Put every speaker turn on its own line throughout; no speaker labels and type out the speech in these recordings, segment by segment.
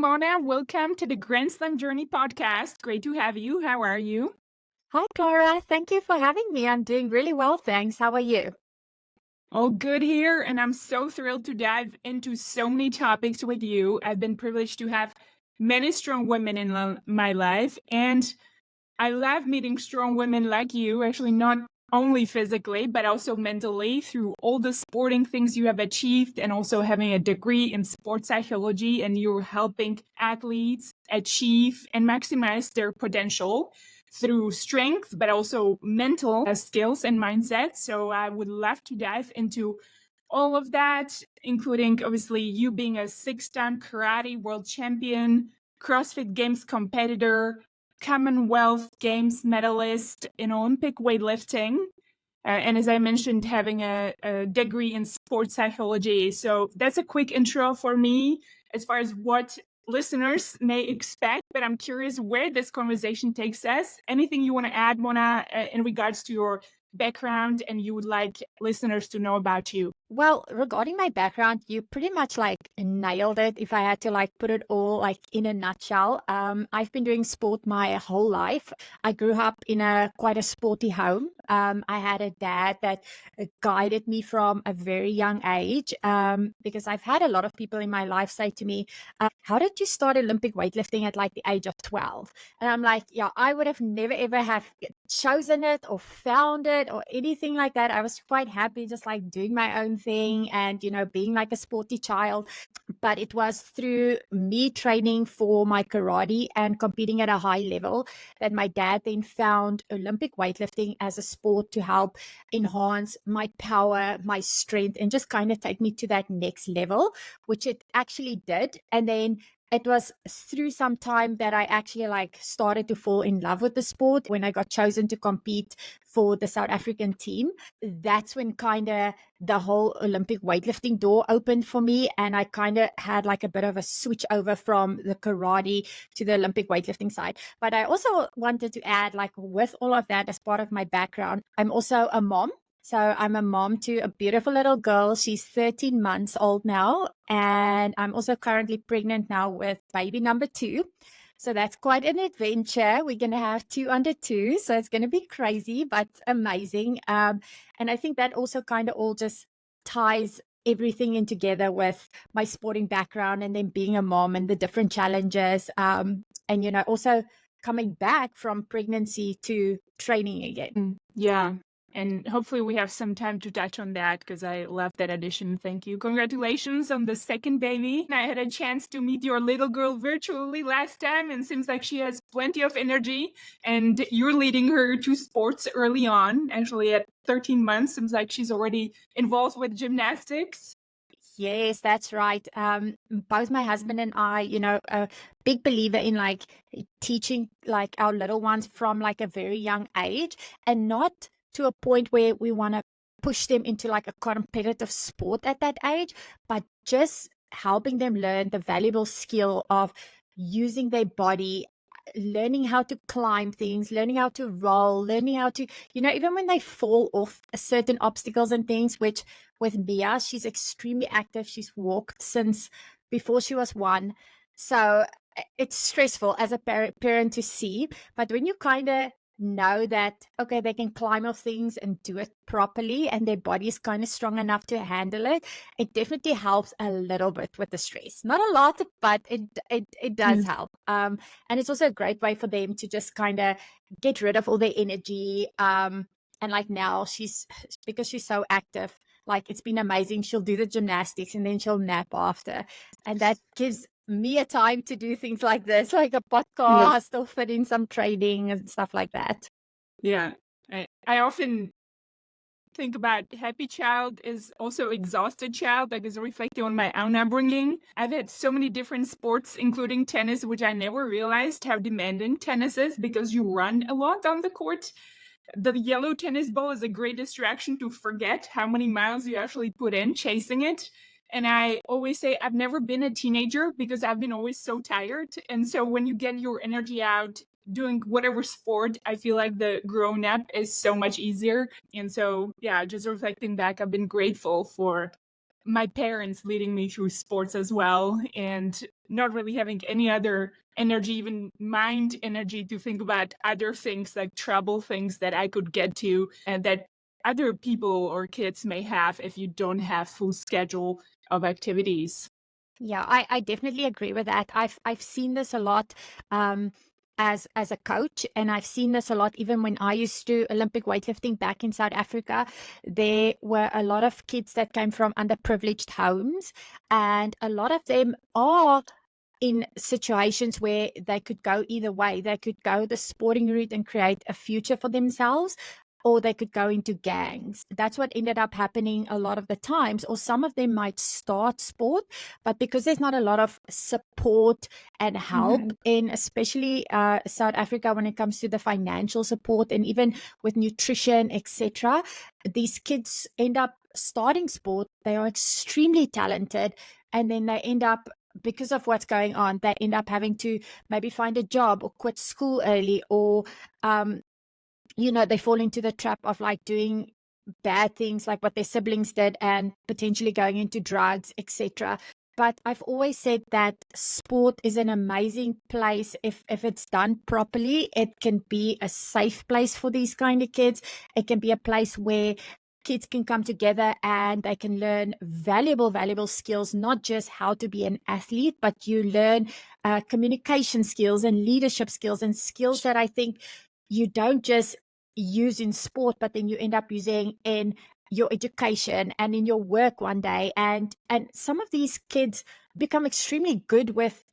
Mona. Welcome to the Grand Slam Journey podcast. Great to have you. How are you?
Hi, Clara. Thank you for having me. I'm doing really well, thanks. How are you?
All good here, and I'm so thrilled to dive into so many topics with you. I've been privileged to have many strong women in my life, and I love meeting strong women like you, actually, not only physically, but also mentally through all the sporting things you have achieved and also having a degree in sports psychology, and you're helping athletes achieve and maximize their potential through strength, but also mental skills and mindset. So I would love to dive into all of that, including obviously you being a 6-time karate world champion, CrossFit Games competitor, Commonwealth Games medalist in Olympic weightlifting. And as I mentioned, having a degree in sports psychology. So that's a quick intro for me as far as what listeners may expect, but I'm curious where this conversation takes us. Anything you want to add, Mona, in regards to your background and you would like listeners to know about you?
Well, regarding my background, you pretty much nailed it. If I had to put it all in a nutshell, I've been doing sport my whole life. I grew up in quite a sporty home. I had a dad that guided me from a very young age, because I've had a lot of people in my life say to me, how did you start Olympic weightlifting at the age of 12? And I'm like, yeah, I would have never ever have chosen it or found it or anything like that. I was quite happy just doing my own thing and, being like a sporty child. But it was through me training for my karate and competing at a high level that my dad then found Olympic weightlifting as a sport to help enhance my power, my strength, and just kind of take me to that next level, which it actually did. And then it was through some time that I actually started to fall in love with the sport. When I got chosen to compete for the South African team, that's when kind of the whole Olympic weightlifting door opened for me. And I kind of had a bit of a switch over from the karate to the Olympic weightlifting side. But I also wanted to add, with all of that as part of my background, I'm also a mom. So I'm a mom to a beautiful little girl. She's 13 months old now. And I'm also currently pregnant now with baby number 2. So that's quite an adventure. We're going to have 2 under 2. So it's going to be crazy, but amazing. And I think that also kind of all just ties everything in together with my sporting background and then being a mom and the different challenges. And, also coming back from pregnancy to training again.
Yeah. And hopefully we have some time to touch on that because I love that addition. Thank you. Congratulations on the second baby. I had a chance to meet your little girl virtually last time and seems like she has plenty of energy and you're leading her to sports early on. Actually at 13 months, seems like she's already involved with gymnastics.
Yes, that's right. Both my husband and I, a big believer in teaching our little ones from a very young age, and not to a point where we want to push them into a competitive sport at that age, but just helping them learn the valuable skill of using their body, learning how to climb things, learning how to roll, learning how to, even when they fall off certain obstacles and things, which with Mia, she's extremely active. She's walked since before she was 1. So it's stressful as a parent to see. But when you kind of know that, okay, they can climb off things and do it properly and their body is kind of strong enough to handle it, it definitely helps a little bit with the stress. Not a lot, but it does help. And it's also a great way for them to just kind of get rid of all their energy. And now because she's so active, it's been amazing. She'll do the gymnastics and then she'll nap after. And that gives me a time to do things like this, like a podcast or fit in some training and stuff like that.
Yeah. I often think about happy child is also exhausted child, is reflecting on my own upbringing. I've had so many different sports, including tennis, which I never realized how demanding tennis is because you run a lot on the court. The yellow tennis ball is a great distraction to forget how many miles you actually put in chasing it. And I always say I've never been a teenager because I've been always so tired. And so when you get your energy out doing whatever sport, I feel like the grown up is so much easier. And so, yeah, just reflecting back, I've been grateful for my parents leading me through sports as well. And not really having any other energy, even mind energy, to think about other things like trouble things that I could get to and that other people or kids may have if you don't have full schedule of activities.
Yeah, I definitely agree with that. I've seen this a lot as a coach, and I've seen this a lot even when I used to do Olympic weightlifting back in South Africa. There were a lot of kids that came from underprivileged homes, and a lot of them are in situations where they could go either way. They could go the sporting route and create a future for themselves, or they could go into gangs. That's what ended up happening a lot of the times. Or some of them might start sport, but because there's not a lot of support and help
Mhm.
in especially South Africa when it comes to the financial support and even with nutrition, etc., these kids end up starting sport. They are extremely talented, and then they end up, because of what's going on, they end up having to maybe find a job or quit school early, or they fall into the trap of like doing bad things like what their siblings did and potentially going into drugs, etc. But I've always said that sport is an amazing place. If it's done properly, it can be a safe place for these kind of kids. It can be a place where kids can come together and they can learn valuable skills, not just how to be an athlete, but you learn communication skills and leadership skills and skills that I think you don't just use in sport, but then you end up using in your education and in your work one day. And some of these kids become extremely good with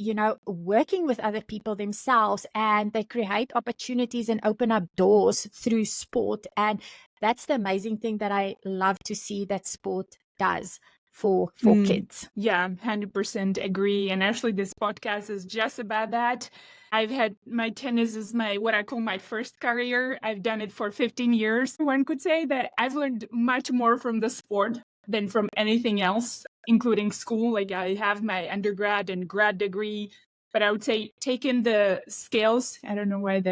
working with other people themselves, and they create opportunities and open up doors through sport. And that's the amazing thing that I love to see that sport does for kids.
Yeah, 100% agree. And actually, this podcast is just about that. I've had my tennis is what I call my first career. I've done it for 15 years. One could say that I've learned much more from the sport than from anything else, including school. Like I have my undergrad and grad degree, but I would say taking the skills. I don't know why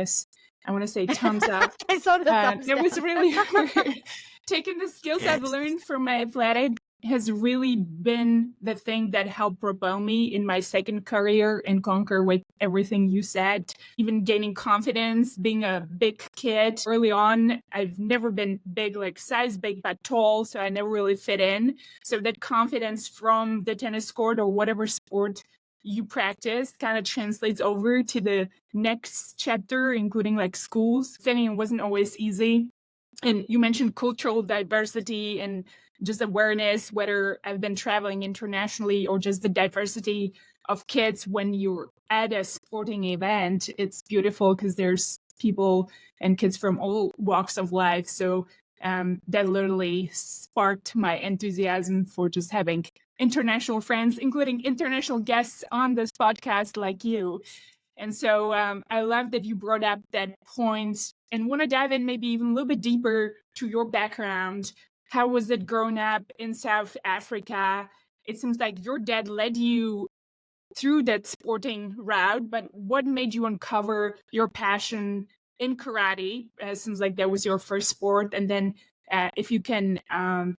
I want to say thumbs up.
I saw the thumbs
That was
down.
really weird. Taking the skills I've learned from my athletic has really been the thing that helped propel me in my second career and conquer with everything you said. Even gaining confidence, being a big kid early on. I've never been big, like size big, but tall, so I never really fit in. So that confidence from the tennis court or whatever sport you practice kind of translates over to the next chapter, including like schools. Fitting wasn't always easy. And you mentioned cultural diversity and just awareness, whether I've been traveling internationally or just the diversity of kids when you're at a sporting event. It's beautiful because there's people and kids from all walks of life. So that literally sparked my enthusiasm for just having international friends, including international guests on this podcast like you. And so I love that you brought up that point and want to dive in maybe even a little bit deeper to your background. How was it growing up in South Africa? It seems like your dad led you through that sporting route, but what made you uncover your passion in karate? It seems like that was your first sport. And then if you can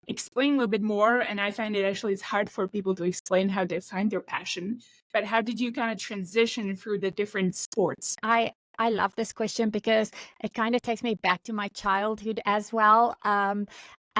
explain a little bit more, and I find it actually it's hard for people to explain how they find their passion, but how did you kind of transition through the different sports?
I love this question because it kind of takes me back to my childhood as well.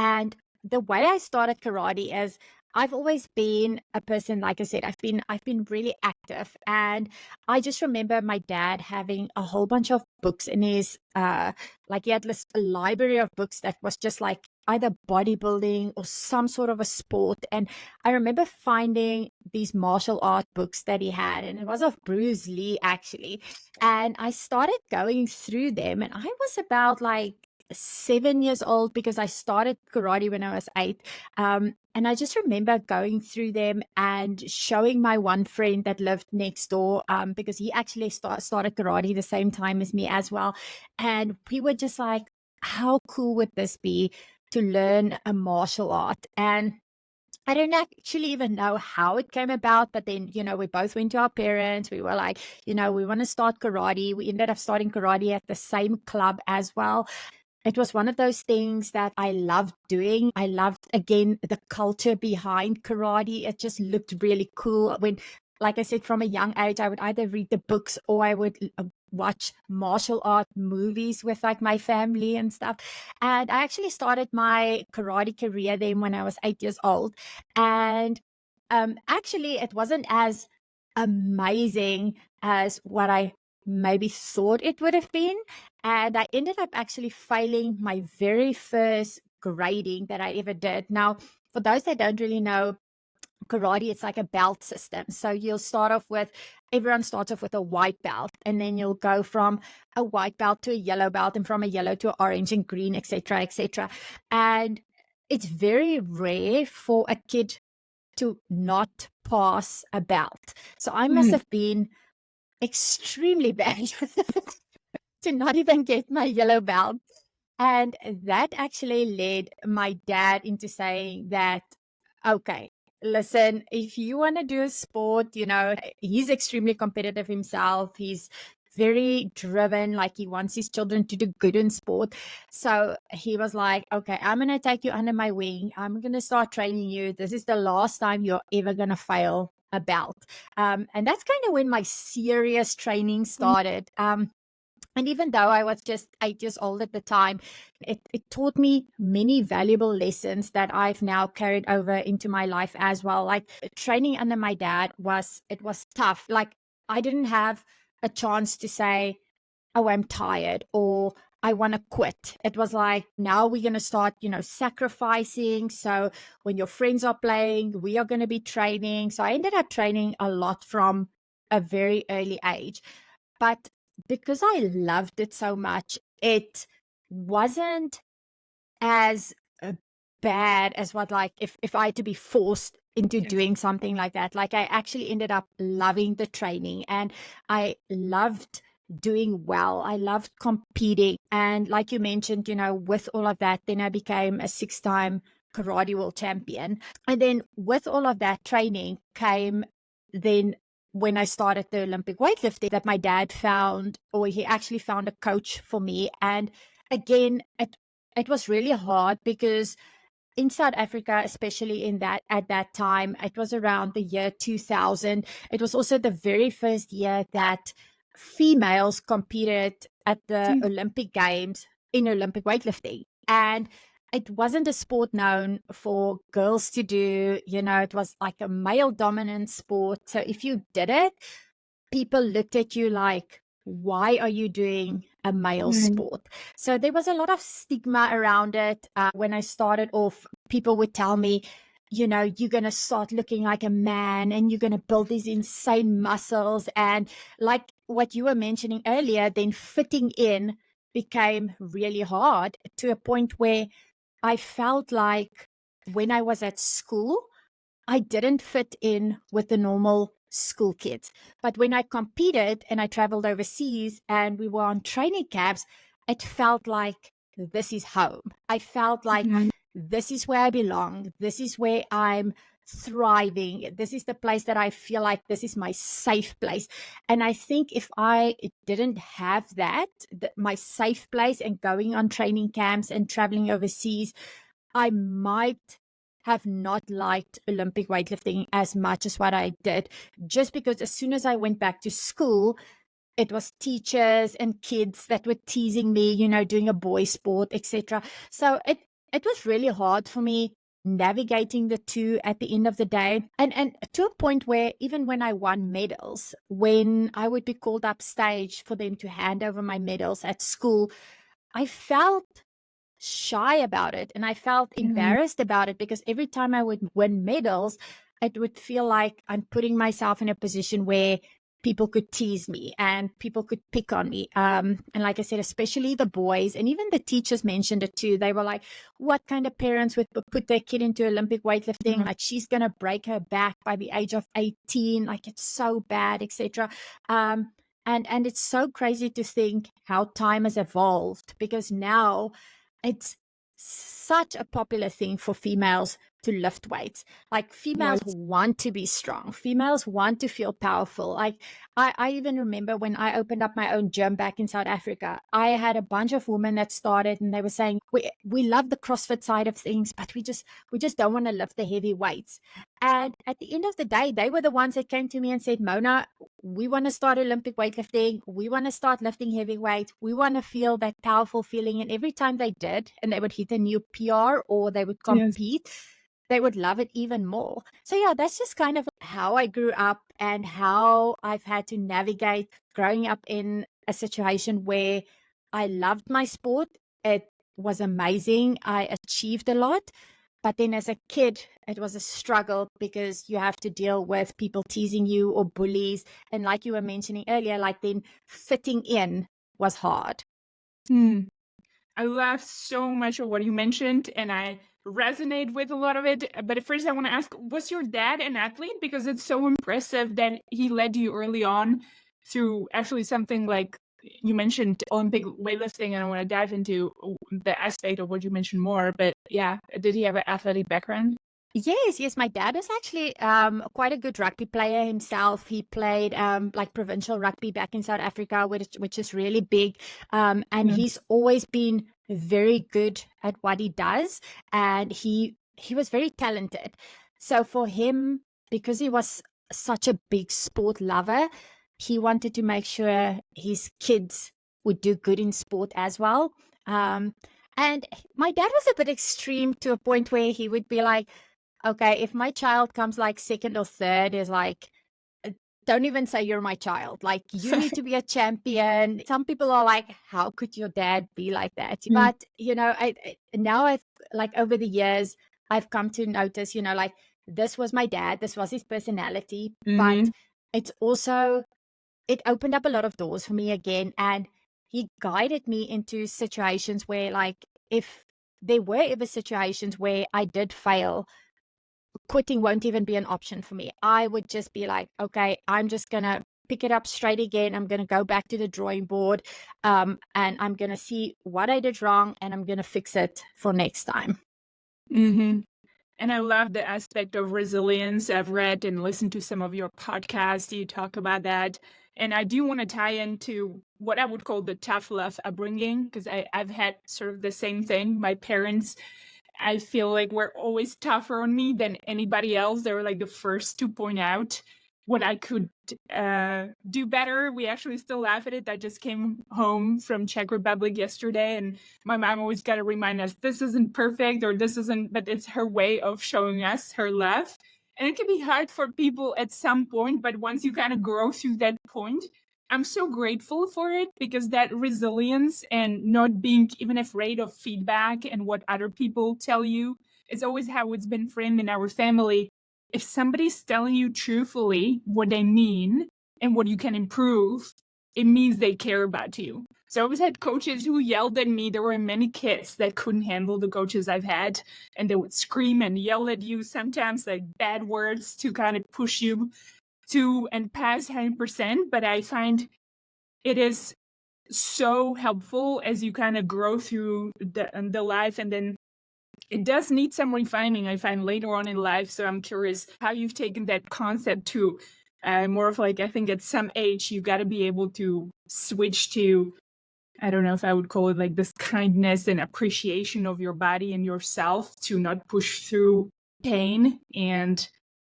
And the way I started karate is I've always been a person, like I said, I've been really active. And I just remember my dad having a whole bunch of books in his like he had this library of books that was just like either bodybuilding or some sort of a sport. And I remember finding these martial art books that he had, and it was of Bruce Lee actually. And I started going through them, and I was about like 7 years old because I started karate when I was 8. And I just remember going through them and showing my one friend that lived next door, because he actually started karate the same time as me as well. And we were just like, how cool would this be to learn a martial art? And I don't actually even know how it came about, but then, we both went to our parents. We were like, we want to start karate. We ended up starting karate at the same club as well. It was one of those things that I loved doing. I loved, again, the culture behind karate. It just looked really cool. When like I said, from a young age, I would either read the books or I would watch martial art movies with like my family and stuff. And I actually started my karate career then when I was 8 years old. And actually, it wasn't as amazing as what I maybe thought it would have been. And I ended up actually failing my very first grading that I ever did. Now, for those that don't really know, karate, it's like a belt system. So you'll start off with, everyone starts off with a white belt, and then you'll go from a white belt to a yellow belt, and from a yellow to orange and green, etc., etc. And it's very rare for a kid to not pass a belt. So I must
Mm.
have been extremely bad to not even get my yellow belt. And that actually led my dad into saying that, okay, listen, if you want to do a sport, he's extremely competitive himself. He's very driven, like he wants his children to do good in sport. So he was like, okay, I'm going to take you under my wing. I'm going to start training you. This is the last time you're ever going to fail a belt. And that's kind of when my serious training started. And even though I was just 8 years old at the time, it taught me many valuable lessons that I've now carried over into my life as well. Like training under my dad was tough. Like I didn't have a chance to say, oh, I'm tired or I want to quit. It was like, now we're going to start, sacrificing. So when your friends are playing, we are going to be training. So I ended up training a lot from a very early age. But because I loved it so much, it wasn't as bad as what, like, if I had to be forced into
Yes.
doing something like that. Like I actually ended up loving the training, and I loved doing well. I loved competing. And like you mentioned, with all of that, then I became a 6-time karate world champion. And then with all of that training came then when I started the Olympic weightlifting, that my dad found, or he actually found a coach for me. And again, it was really hard because in South Africa, especially at that time, it was around the year 2000. It was also the very first year that females competed at the
Mm.
Olympic Games in Olympic weightlifting. And it wasn't a sport known for girls to do, it was like a male dominant sport. So if you did it, people looked at you like, why are you doing a male
Right.
sport? So there was a lot of stigma around it. When I started off, people would tell me, you're going to start looking like a man and you're going to build these insane muscles. And like what you were mentioning earlier, then fitting in became really hard to a point where I felt like when I was at school, I didn't fit in with the normal school kids. But when I competed and I traveled overseas and we were on training camps, it felt like this is home. I felt like
Right.
this is where I belong. This is where I'm thriving. This is the place that I feel like this is my safe place. And I think if I didn't have that, my safe place, and going on training camps and traveling overseas, I might have not liked Olympic weightlifting as much as what I did, just because as soon as I went back to school, it was teachers and kids that were teasing me, doing a boy sport, etc. So it was really hard for me navigating the two at the end of the day. And to a point where even when I won medals, when I would be called up stage for them to hand over my medals at school, I felt shy about it and I felt
Right.
embarrassed about it, because every time I would win medals, it would feel like I'm putting myself in a position where people could tease me and people could pick on me. And like I said, especially the boys, and even the teachers mentioned it too. They were like, what kind of parents would put their kid into Olympic weightlifting? Like, she's going to break her back by the age of 18. Like, it's so bad, etc. And it's so crazy to think how time has evolved, because now it's such a popular thing for females to lift weights. Like females
Yes.
want to be strong. Females want to feel powerful. Like I even remember when I opened up my own gym back in South Africa, I had a bunch of women that started and they were saying, we love the CrossFit side of things, but we just don't want to lift the heavy weights. And at the end of the day, they were the ones that came to me and said, Mona, we want to start Olympic weightlifting. We want to start lifting heavy weight. We want to feel that powerful feeling. And every time they did, and they would hit a new PR or they would
Yes.
compete, they would love it even more. So yeah, that's just kind of how I grew up and how I've had to navigate growing up in a situation where I loved my sport. It was amazing. I achieved a lot. But then as a kid, it was a struggle because you have to deal with people teasing you or bullies. And like you were mentioning earlier, like then fitting in was hard.
Hmm. I laughed so much at what you mentioned, and I resonate with a lot of it. But at first, I want to ask, was your dad an athlete? Because it's so impressive that he led you early on through actually something like you mentioned Olympic weightlifting, and I want to dive into the aspect of what you mentioned more. But yeah, did he have an athletic background?
Yes. My dad is actually quite a good rugby player himself. He played like provincial rugby back in South Africa, which is really big. And
Yeah.
he's always been very good at what he does, and he was very talented. So for him, because he was such a big sport lover, he wanted to make sure his kids would do good in sport as well. And my dad was a bit extreme to a point where he would be like, okay, if my child comes like second or third, is like, don't even say you're my child. Like, you need to be a champion. Some people are like, how could your dad be like that?
Yeah.
But, now I've like over the years, I've come to notice, like this was my dad, this was his personality, but
Mhm.
it's also, it opened up a lot of doors for me again. And he guided me into situations where, like, if there were ever situations where I did fail, quitting won't even be an option for me. I would just be like, okay, I'm just going to pick it up straight again. I'm going to go back to the drawing board, and I'm going to see what I did wrong, and I'm going to fix it for next time.
Mhm. And I love the aspect of resilience. I've read and listened to some of your podcasts. You talk about that. And I do want to tie into what I would call the tough love upbringing, because I've had sort of the same thing. My parents, I feel like, were always tougher on me than anybody else. They were like the first to point out what I could do better. We actually still laugh at it. I just came home from Czech Republic yesterday, and my mom always got to remind us, this isn't perfect, or this isn't, but it's her way of showing us her love. And it can be hard for people at some point, but once you kind of grow through that point, I'm so grateful for it, because that resilience and not being even afraid of feedback and what other people tell you is always how it's been framed in our family. If somebody's telling you truthfully what they mean and what you can improve, it means they care about you. So I always had coaches who yelled at me. There were many kids that couldn't handle the coaches I've had, and they would scream and yell at you, sometimes like bad words to kind of push you to and past 100%. But I find it is so helpful as you kind of grow through the life, and then it does need some refining, I find, later on in life. So I'm curious how you've taken that concept to more of like, I think at some age, you got to be able to switch to, I don't know if I would call it like this kindness and appreciation of your body and yourself, to not push through pain and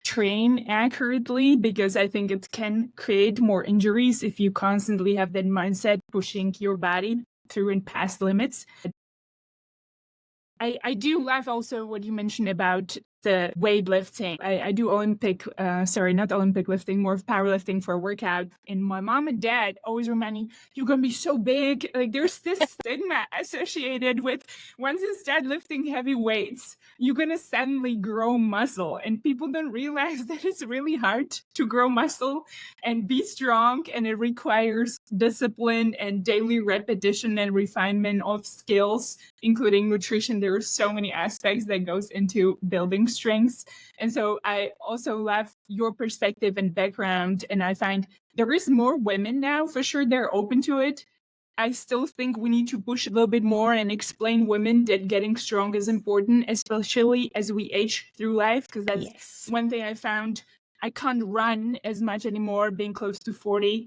train accurately, because I think it can create more injuries if you constantly have that mindset pushing your body through and past limits. I do love also what you mentioned about the weightlifting. I do not Olympic lifting, more of powerlifting for a workout. And my mom and dad always remind me, you're going to be so big. Like, there's this stigma associated with, once you start lifting heavy weights, you're going to suddenly grow muscle. And people don't realize that it's really hard to grow muscle and be strong. And it requires discipline and daily repetition and refinement of skills, including nutrition. There are so many aspects that goes into building strengths. And so I also love your perspective and background. And I find there is more women now, for sure. They're open to it. I still think we need to push a little bit more and explain women that getting strong is important, especially as we age through life, because that's
Yes.
one thing I found. I can't run as much anymore, being close to 40.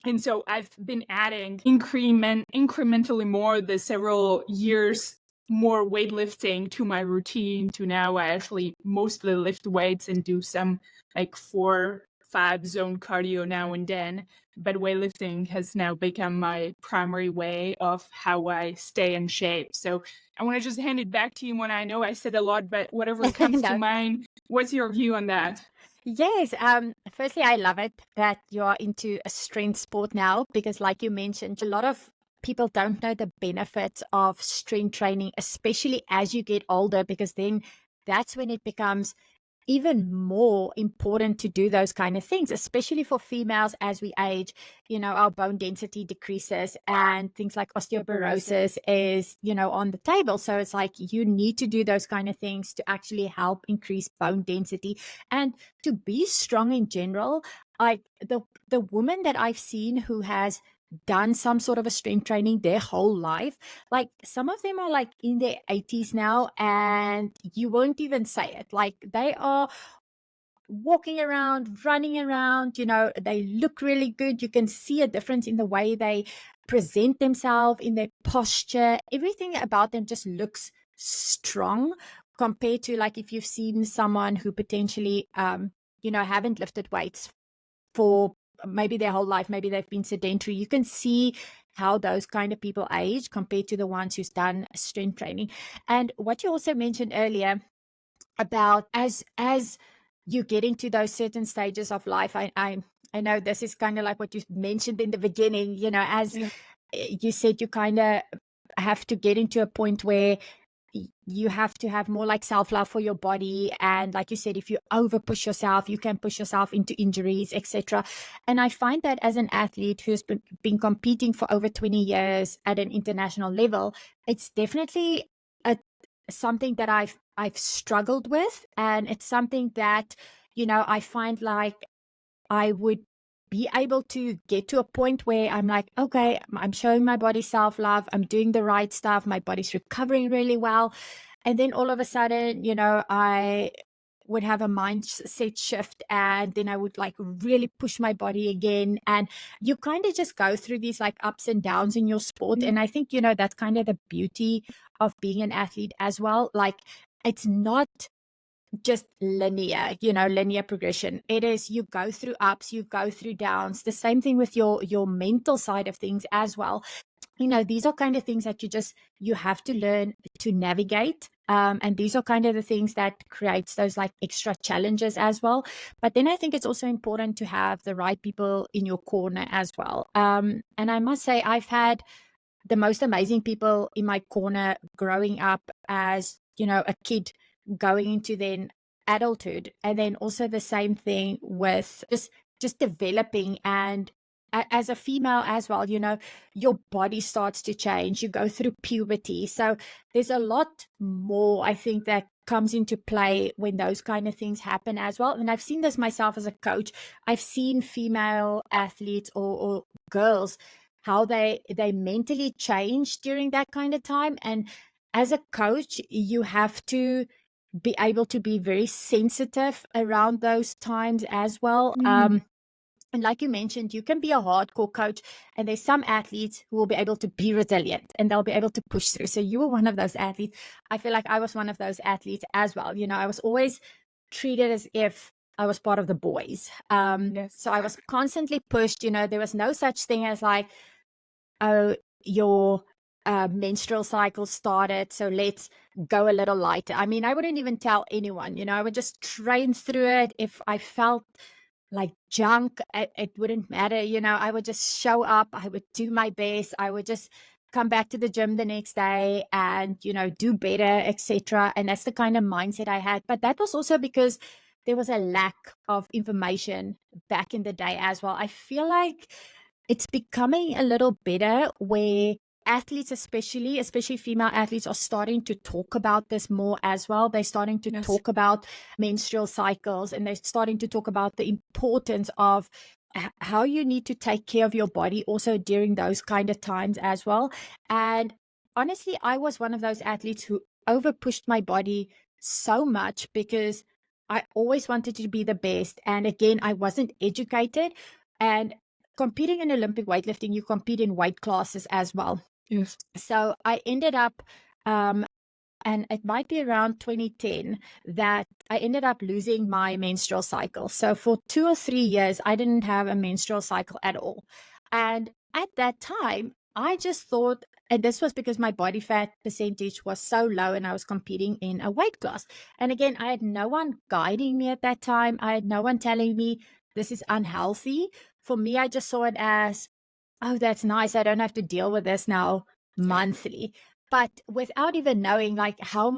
And so I've been adding incrementally more the several years more weightlifting to my routine to now I actually mostly lift weights and do some like 4-5 zone cardio now and then. But weightlifting has now become my primary way of how I stay in shape. So I want to just hand it back to you when I know I said a lot, but whatever comes to
No.
mind, what's your view on that?
Yes. Firstly, I love it that you're into a strength sport now because, like you mentioned, a lot of people don't know the benefits of strength training, especially as you get older, because then that's when it becomes even more important to do those kind of things, especially for females as we age. Our bone density decreases and things like osteoporosis is, on the table. So it's like you need to do those kind of things to actually help increase bone density and to be strong in general. Like the woman that I've seen who has done some sort of a strength training their whole life, like some of them are like in their 80s now and you won't even say it, like they are walking around, running around, they look really good. You can see a difference in the way they present themselves, in their posture. Everything about them just looks strong compared to like if you've seen someone who potentially haven't lifted weights for maybe their whole life, maybe they've been sedentary. You can see how those kind of people age compared to the ones who's done strength training. And what you also mentioned earlier about as you get into those certain stages of life, I know this is kind of like what you mentioned in the beginning, as you said, you kind of have to get into a point where you have to have more like self-love for your body. And like you said, if you over push yourself, you can push yourself into injuries, etc. And I find that as an athlete who's been competing for over 20 years at an international level, it's definitely something that I've struggled with. And it's something that, I find like I would be able to get to a point where I'm like, okay, I'm showing my body self-love, I'm doing the right stuff, my body's recovering really well. And then all of a sudden, I would have a mindset shift and then I would like really push my body again. And you kind of just go through these like ups and downs in your sport. And I think, that's kind of the beauty of being an athlete as well. Like it's not just linear progression. It is, you go through ups, you go through downs. The same thing with your mental side of things as well. These are kind of things that you have to learn to navigate. And these are kind of the things that creates those like extra challenges as well. But then I think it's also important to have the right people in your corner as well. And I must say, I've had the most amazing people in my corner growing up as, a kid going into then adulthood. And then also the same thing with just developing and as a female as well, your body starts to change. You go through puberty. So there's a lot more, I think, that comes into play when those kind of things happen as well. And I've seen this myself as a coach. I've seen female athletes or girls, how they mentally change during that kind of time. And as a coach, you have to be able to be very sensitive around those times as well. And like you mentioned, you can be a hardcore coach, and there's some athletes who will be able to be resilient and they'll be able to push through. So you were one of those athletes. I feel like I was one of those athletes as well. I was always treated as if I was part of the boys. So I was constantly pushed. There was no such thing as like, oh, your menstrual cycle started, so let's go a little lighter. I mean, I wouldn't even tell anyone. I would just train through it. If I felt like junk, it wouldn't matter. I would just show up, I would do my best, I would just come back to the gym the next day and do better, etc. And that's the kind of mindset I had. But that was also because there was a lack of information back in the day as well. I feel like it's becoming a little better where athletes, especially female athletes, are starting to talk about this more as well. They're starting to talk about menstrual cycles, and they're starting to talk about the importance of how you need to take care of your body also during those kind of times as well. And honestly, I was one of those athletes who over pushed my body so much because I always wanted to be the best. And again, I wasn't educated. And competing in Olympic weightlifting, you compete in weight classes as well.
Yes.
So I ended up, and it might be around 2010 that I ended up losing my menstrual cycle. So for 2 or 3 years, I didn't have a menstrual cycle at all. And at that time, I just thought, and this was because my body fat percentage was so low and I was competing in a weight class. And again, I had no one guiding me at that time. I had no one telling me this is unhealthy. For me, I just saw it as, oh, that's nice. I don't have to deal with this now monthly. But without even knowing like how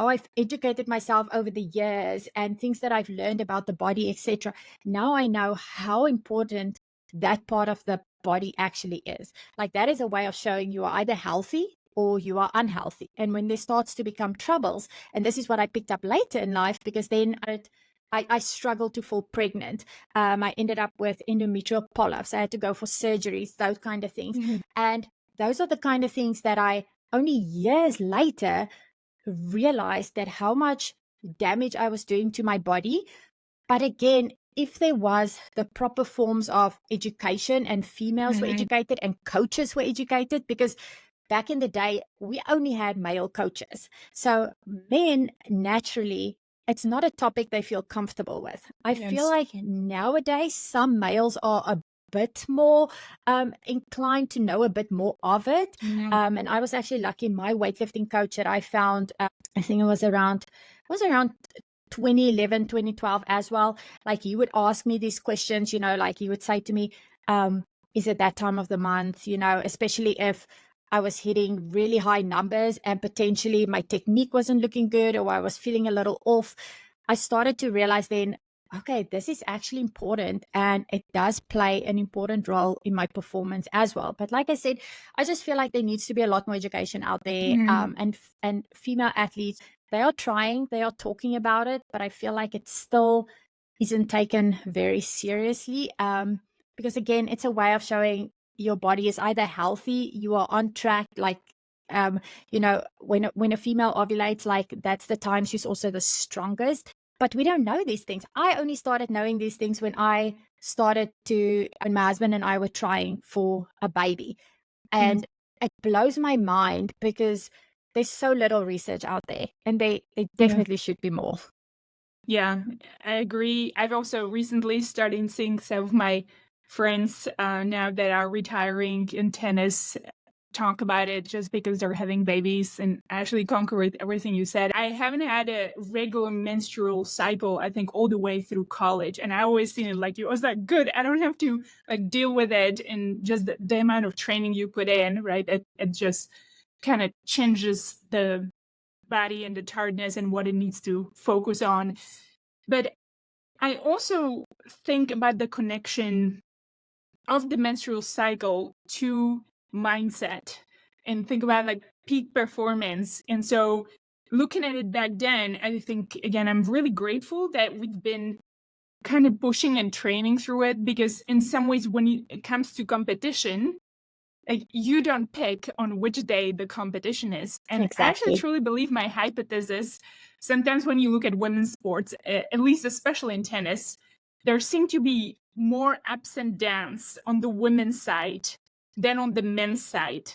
I've educated myself over the years and things that I've learned about the body, etc. Now I know how important that part of the body actually is. Like that is a way of showing you are either healthy or you are unhealthy. And when there starts to become troubles, and this is what I picked up later in life, because then I struggled to fall pregnant. I ended up with endometrial polyps. I had to go for surgeries, those kind of things.
Mhm.
And those are the kind of things that I only years later realized that how much damage I was doing to my body. But again, if there was the proper forms of education and females were
Mhm.
educated and coaches were educated, because back in the day, we only had male coaches. So men naturally, it's not a topic they feel comfortable with. I feel
Yes.
like nowadays, some males are a bit more inclined to know a bit more of it.
Yeah.
And I was actually lucky. My weightlifting coach that I found, I think it was around 2011, 2012 as well. Like he would ask me these questions, like he would say to me, is it that time of the month? Especially if I was hitting really high numbers and potentially my technique wasn't looking good or I was feeling a little off. I started to realize then, okay, this is actually important and it does play an important role in my performance as well. But like I said, I just feel like there needs to be a lot more education out there.
Mhm.
And female athletes, they are trying, they are talking about it, but I feel like it still isn't taken very seriously. Because again, it's a way of showing your body is either healthy, you are on track, like when a female ovulates, like that's the time she's also the strongest. But we don't know these things. I only started knowing these things when my husband and I were trying for a baby.
Yes.
And it blows my mind because there's so little research out there, and they
Yeah.
definitely should be more.
Yeah, I agree. I've also recently started seeing some of my friends now that are retiring in tennis talk about it just because they're having babies, and I actually concur with everything you said. I haven't had a regular menstrual cycle, I think, all the way through college. And I always seen it like you. I was like, good, I don't have to like deal with it, and just the amount of training you put in, right? It just kind of changes the body and the tiredness and what it needs to focus on. But I also think about the connection of the menstrual cycle to mindset and think about like peak performance. And so looking at it back then, I think, again, I'm really grateful that we've been kind of pushing and training through it, because in some ways, when it comes to competition, like you don't pick on which day the competition is. And I actually
Exactly.
truly believe my hypothesis. Sometimes when you look at women's sports, at least especially in tennis, there seem to be more ups and downs on the women's side than on the men's side.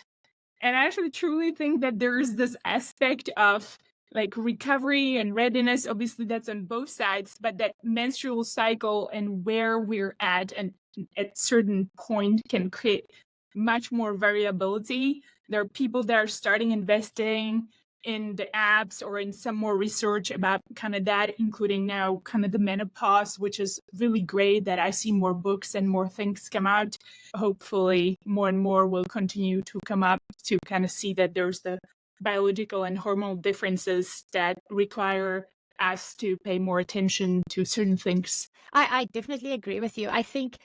And I actually truly think that there is this aspect of like recovery and readiness. Obviously, that's on both sides, but that menstrual cycle and where we're at and at certain point can create much more variability. There are people that are starting investing in the apps or in some more research about kind of that, including now kind of the menopause, which is really great that I see more books and more things come out. Hopefully, more and more will continue to come up to kind of see that there's the biological and hormonal differences that require us to pay more attention to certain things.
I definitely agree with you. I think,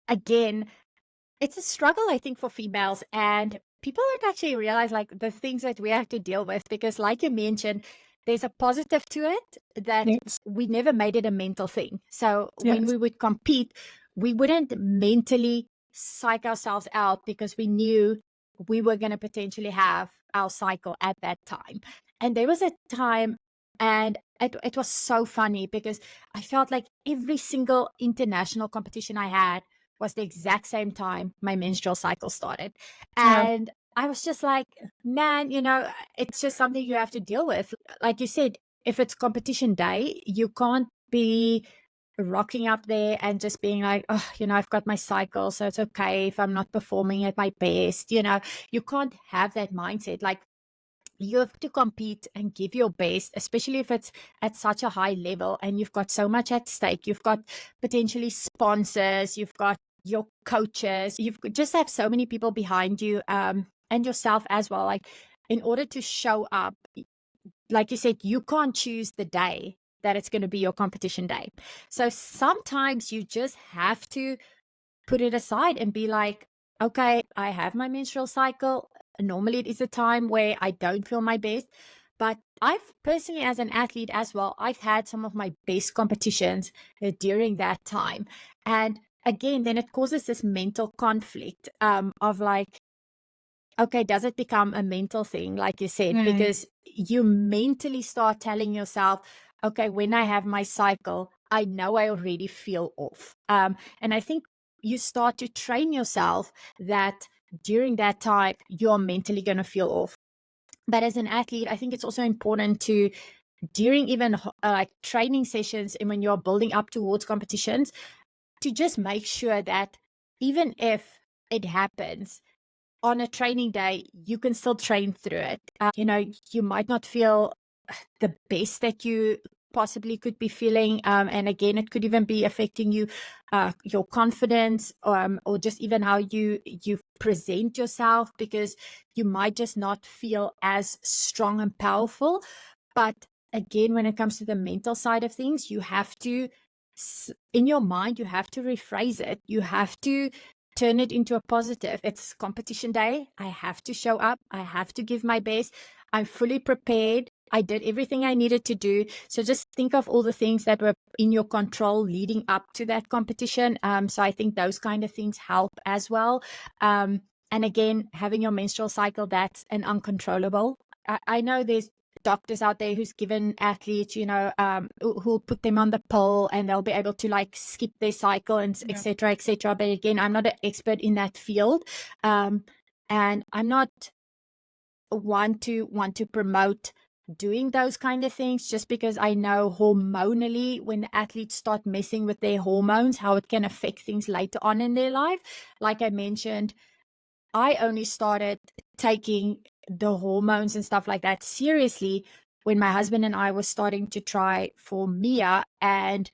again, it's a struggle, I think, for females, and people don't actually realize like the things that we have to deal with, because like you mentioned, there's a positive to it that
Yes.
we never made it a mental thing. So when
Yes.
we would compete, we wouldn't mentally psych ourselves out because we knew we were going to potentially have our cycle at that time. And there was a time, and it was so funny because I felt like every single international competition I had was the exact same time my menstrual cycle started.
Yeah.
And I was just like, man, it's just something you have to deal with. Like you said, if it's competition day, you can't be rocking up there and just being like, oh, I've got my cycle, so it's okay if I'm not performing at my best. You can't have that mindset. Like, you have to compete and give your best, especially if it's at such a high level and you've got so much at stake. You've got potentially sponsors, you've got your coaches, just have so many people behind you, and yourself as well. Like, in order to show up, like you said, you can't choose the day that it's going to be your competition day. So sometimes you just have to put it aside and be like, okay, I have my menstrual cycle. Normally it is a time where I don't feel my best. But I've personally, as an athlete as well, I've had some of my best competitions during that time. And again, then it causes this mental conflict, of like, okay, does it become a mental thing, like you said?
Mm.
Because you mentally start telling yourself, okay, when I have my cycle, I know I already feel off. And I think you start to train yourself that during that time, you're mentally going to feel off. But as an athlete, I think it's also important to, during even like training sessions and when you're building up towards competitions, to just make sure that even if it happens, on a training day, you can still train through it. You might not feel the best that you possibly could be feeling. And again, it could even be affecting you, your confidence, or just even how you present yourself, because you might just not feel as strong and powerful. But again, when it comes to the mental side of things, you have to, in your mind, you have to rephrase it. You have to turn it into a positive. It's competition day. I have to show up. I have to give my best. I'm fully prepared. I did everything I needed to do. So just think of all the things that were in your control leading up to that competition. So I think those kind of things help as well. And again, having your menstrual cycle, that's an uncontrollable. I know there's doctors out there who's given athletes, who'll put them on the pill and they'll be able to like skip their cycle and
Yeah.
et cetera, et cetera. But again, I'm not an expert in that field. And I'm not want to promote doing those kind of things, just because I know hormonally, when athletes start messing with their hormones, how it can affect things later on in their life. Like I mentioned, I only started taking the hormones and stuff like that seriously when my husband and I were starting to try for Mia, and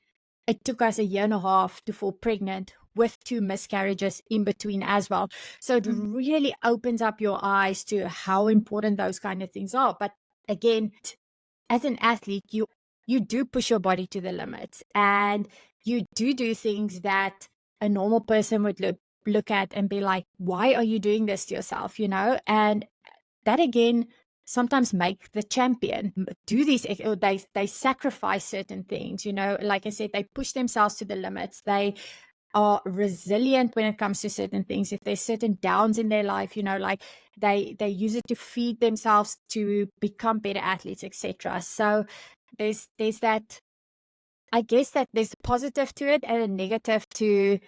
it took us a year and a half to fall pregnant with 2 miscarriages in between as well. So it really opens up your eyes to how important those kind of things are. But again, as an athlete, you do push your body to the limits, and you do things that a normal person would look at and be like, why are you doing this to yourself? And that again sometimes make the champion do these, or they sacrifice certain things. Like I said, they push themselves to the limits. They are resilient when it comes to certain things. If there's certain downs in their life, like they use it to feed themselves to become better athletes, etc. So there's that, I guess, that there's a positive to it and a negative to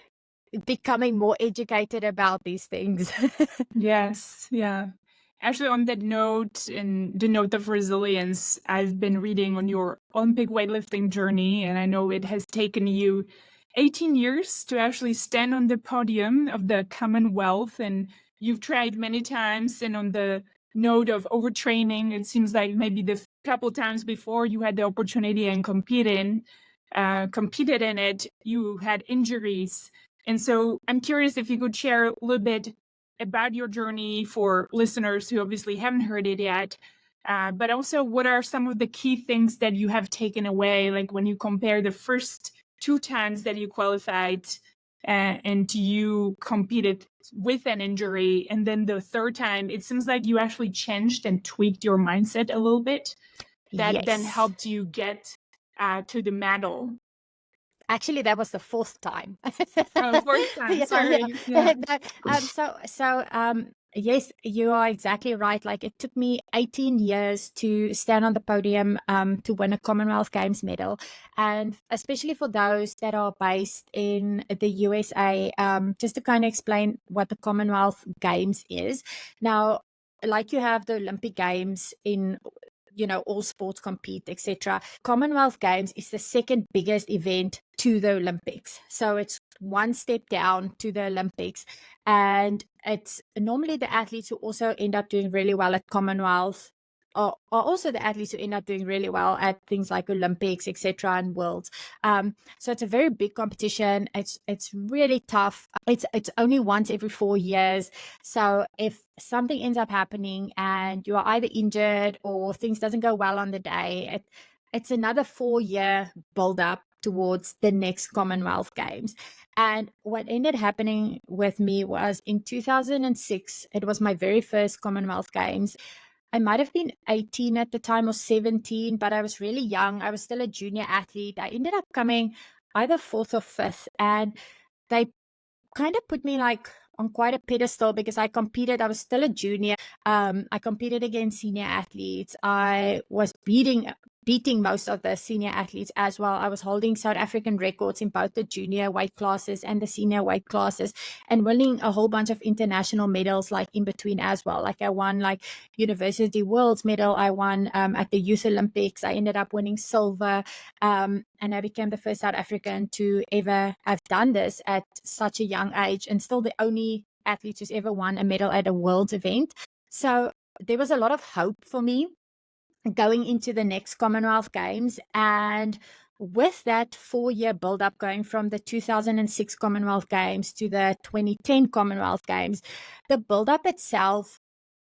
becoming more educated about these things.
Yes, yeah. Actually, on that note, in the note of resilience, I've been reading on your Olympic weightlifting journey, and I know it has taken you 18 years to actually stand on the podium of the Commonwealth, and you've tried many times. And on the note of overtraining, it seems like maybe the couple times before you had the opportunity and competed in it, you had injuries. And so I'm curious if you could share a little bit about your journey for listeners who obviously haven't heard it yet, but also what are some of the key things that you have taken away, like when you compare the first 2 times that you qualified and you competed with an injury, and then the third time, it seems like you actually changed and tweaked your mindset a little bit that then
Yes.
helped you get to the medal.
Actually, that was the fourth time.
Fourth time.
Yeah,
Sorry.
yeah.
Yeah.
Yes, you are exactly right. Like, it took me 18 years to stand on the podium to win a Commonwealth Games medal. And especially for those that are based in the USA, just to kind of explain what the Commonwealth Games is. Now, like you have the Olympic Games in, all sports compete, etc. Commonwealth Games is the second biggest event to the Olympics. So it's one step down to the Olympics. And it's normally the athletes who also end up doing really well at Commonwealth are also the athletes who end up doing really well at things like Olympics, etc., and Worlds. So it's a very big competition. It's really tough. It's only once every 4 years. So if something ends up happening and you are either injured or things doesn't go well on the day, it's another 4-year build up towards the next Commonwealth Games. And what ended happening with me was in 2006, it was my very first Commonwealth Games. I might have been 18 at the time or 17, but I was really young. I was still a junior athlete. I ended up coming either fourth or fifth, and they kind of put me like on quite a pedestal because I competed. I was still a junior. I competed against senior athletes. I was beating most of the senior athletes as well. I was holding South African records in both the junior weight classes and the senior weight classes, and winning a whole bunch of international medals like in between as well. Like, I won like University Worlds medal. I won at the Youth Olympics. I ended up winning silver. And I became the first South African to ever have done this at such a young age, and still the only athlete who's ever won a medal at a Worlds event. So there was a lot of hope for me going into the next Commonwealth Games. And with that 4-year build-up, going from the 2006 Commonwealth Games to the 2010 Commonwealth Games, the build-up itself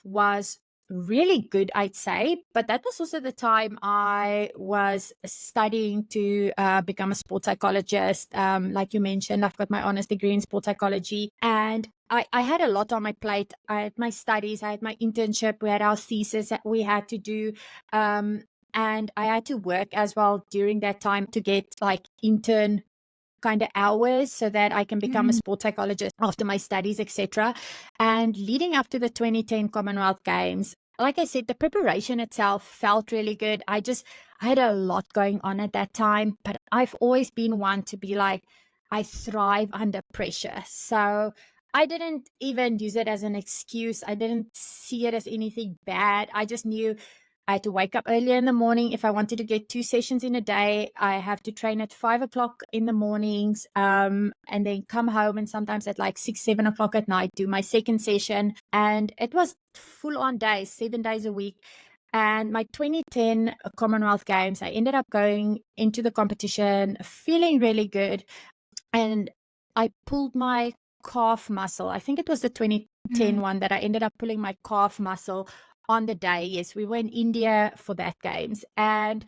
was really good, I'd say. But that was also the time I was studying to become a sports psychologist. Like you mentioned, I've got my honors degree in sports psychology, and I had a lot on my plate. I had my studies, I had my internship, we had our thesis that we had to do. And I had to work as well during that time to get like intern kind of hours so that I can become a sports psychologist after my studies, etc. And leading up to the 2010 Commonwealth Games, like I said, the preparation itself felt really good. I had a lot going on at that time, but I've always been one to be like, I thrive under pressure. So I didn't even use it as an excuse. I didn't see it as anything bad. I just knew I had to wake up earlier in the morning. If I wanted to get 2 sessions in a day, I have to train at 5 o'clock in the mornings, and then come home, and sometimes at like 6, 7 o'clock at night, do my second session. And it was full on days, 7 days a week. And my 2010 Commonwealth Games, I ended up going into the competition feeling really good. And I pulled my calf muscle. I think it was the 2010 one that I ended up pulling my calf muscle on the day. Yes, we were in India for that games, and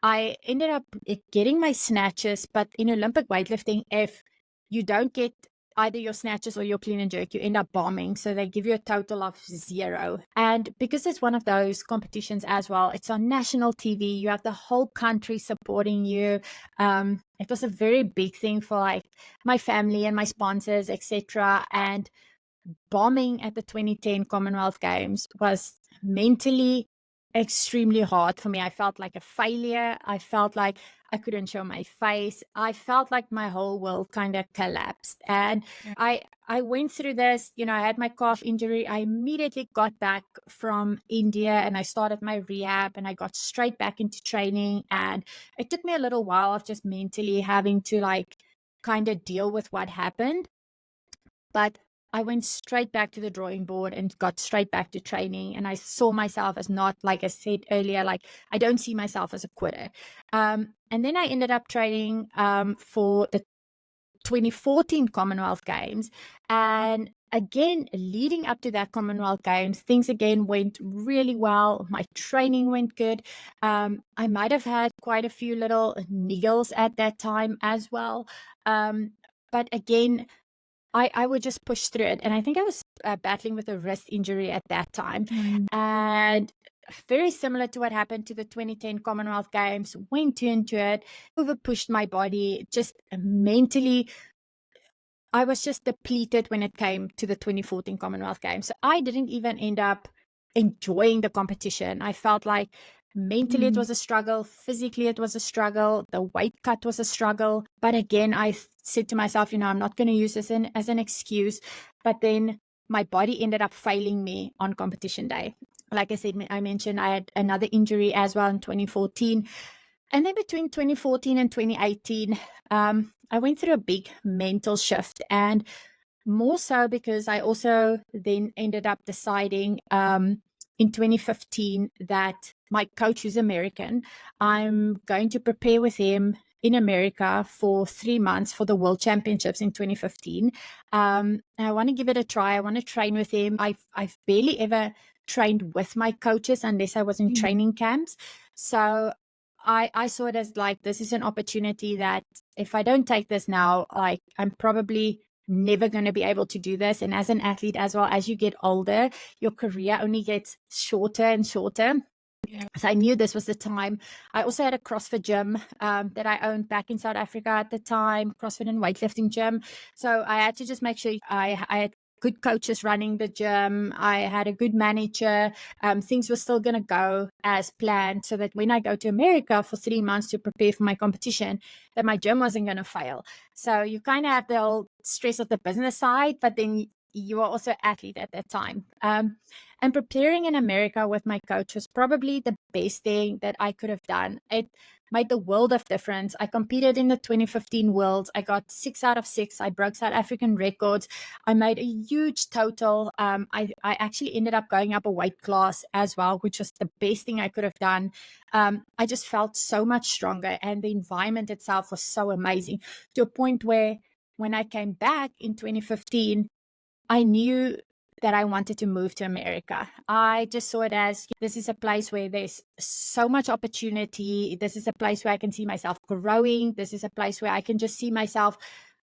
I ended up getting my snatches. But in Olympic weightlifting, if you don't get either your snatches or your clean and jerk, you end up bombing. So they give you a total of 0. And because it's one of those competitions as well, it's on national TV. You have the whole country supporting you. It was a very big thing for like my family and my sponsors, etc. And bombing at the 2010 Commonwealth Games was mentally extremely hard for me. I felt like a failure. I felt like I couldn't show my face. I felt like my whole world kind of collapsed. And I went through this, I had my calf injury. I immediately got back from India and I started my rehab, and I got straight back into training. And it took me a little while of just mentally having to like kind of deal with what happened. But I went straight back to the drawing board and got straight back to training. And I saw myself as not, like I said earlier, like I don't see myself as a quitter. And then I ended up training for the 2014 Commonwealth Games. And again, leading up to that Commonwealth Games, things again went really well. My training went good. I might have had quite a few little niggles at that time as well. But again, I would just push through it. And I think I was battling with a wrist injury at that time. And very similar to what happened to the 2010 Commonwealth Games, went into it, overpushed my body, just mentally. I was just depleted when it came to the 2014 Commonwealth Games. So I didn't even end up enjoying the competition. I felt like mentally it was a struggle, physically it was a struggle, the weight cut was a struggle. But again, I said to myself, I'm not going to use this as an excuse. But then my body ended up failing me on competition day. Like I said, I mentioned I had another injury as well in 2014. And then between 2014 and 2018, I went through a big mental shift, and more so because I also then ended up deciding in 2015 that my coach, who's American, I'm going to prepare with him in America for 3 months for the World Championships in 2015. I want to give it a try. I want to train with him. I've barely ever trained with my coaches unless I was in training camps. So I saw it as like, this is an opportunity that if I don't take this now, like I'm probably never going to be able to do this. And as an athlete as well, as you get older, your career only gets shorter and shorter. Yeah. So I knew this was the time. I also had a CrossFit gym that I owned back in South Africa at the time, CrossFit and weightlifting gym. So I had to just make sure I had good coaches running the gym. I had a good manager. Things were still going to go as planned, so that when I go to America for 3 months to prepare for my competition, that my gym wasn't going to fail. So you kind of have the whole stress of the business side, but then you are also an athlete at that time. And preparing in America with my coach was probably the best thing that I could have done. It made the world of difference. I competed in the 2015 Worlds. I got 6 out of 6. I broke South African records. I made a huge total. I actually ended up going up a weight class as well, which was the best thing I could have done. I just felt so much stronger, and the environment itself was so amazing, to a point where when I came back in 2015, I knew that I wanted to move to America. I just saw it as, this is a place where there's so much opportunity. This is a place where I can see myself growing. This is a place where I can just see myself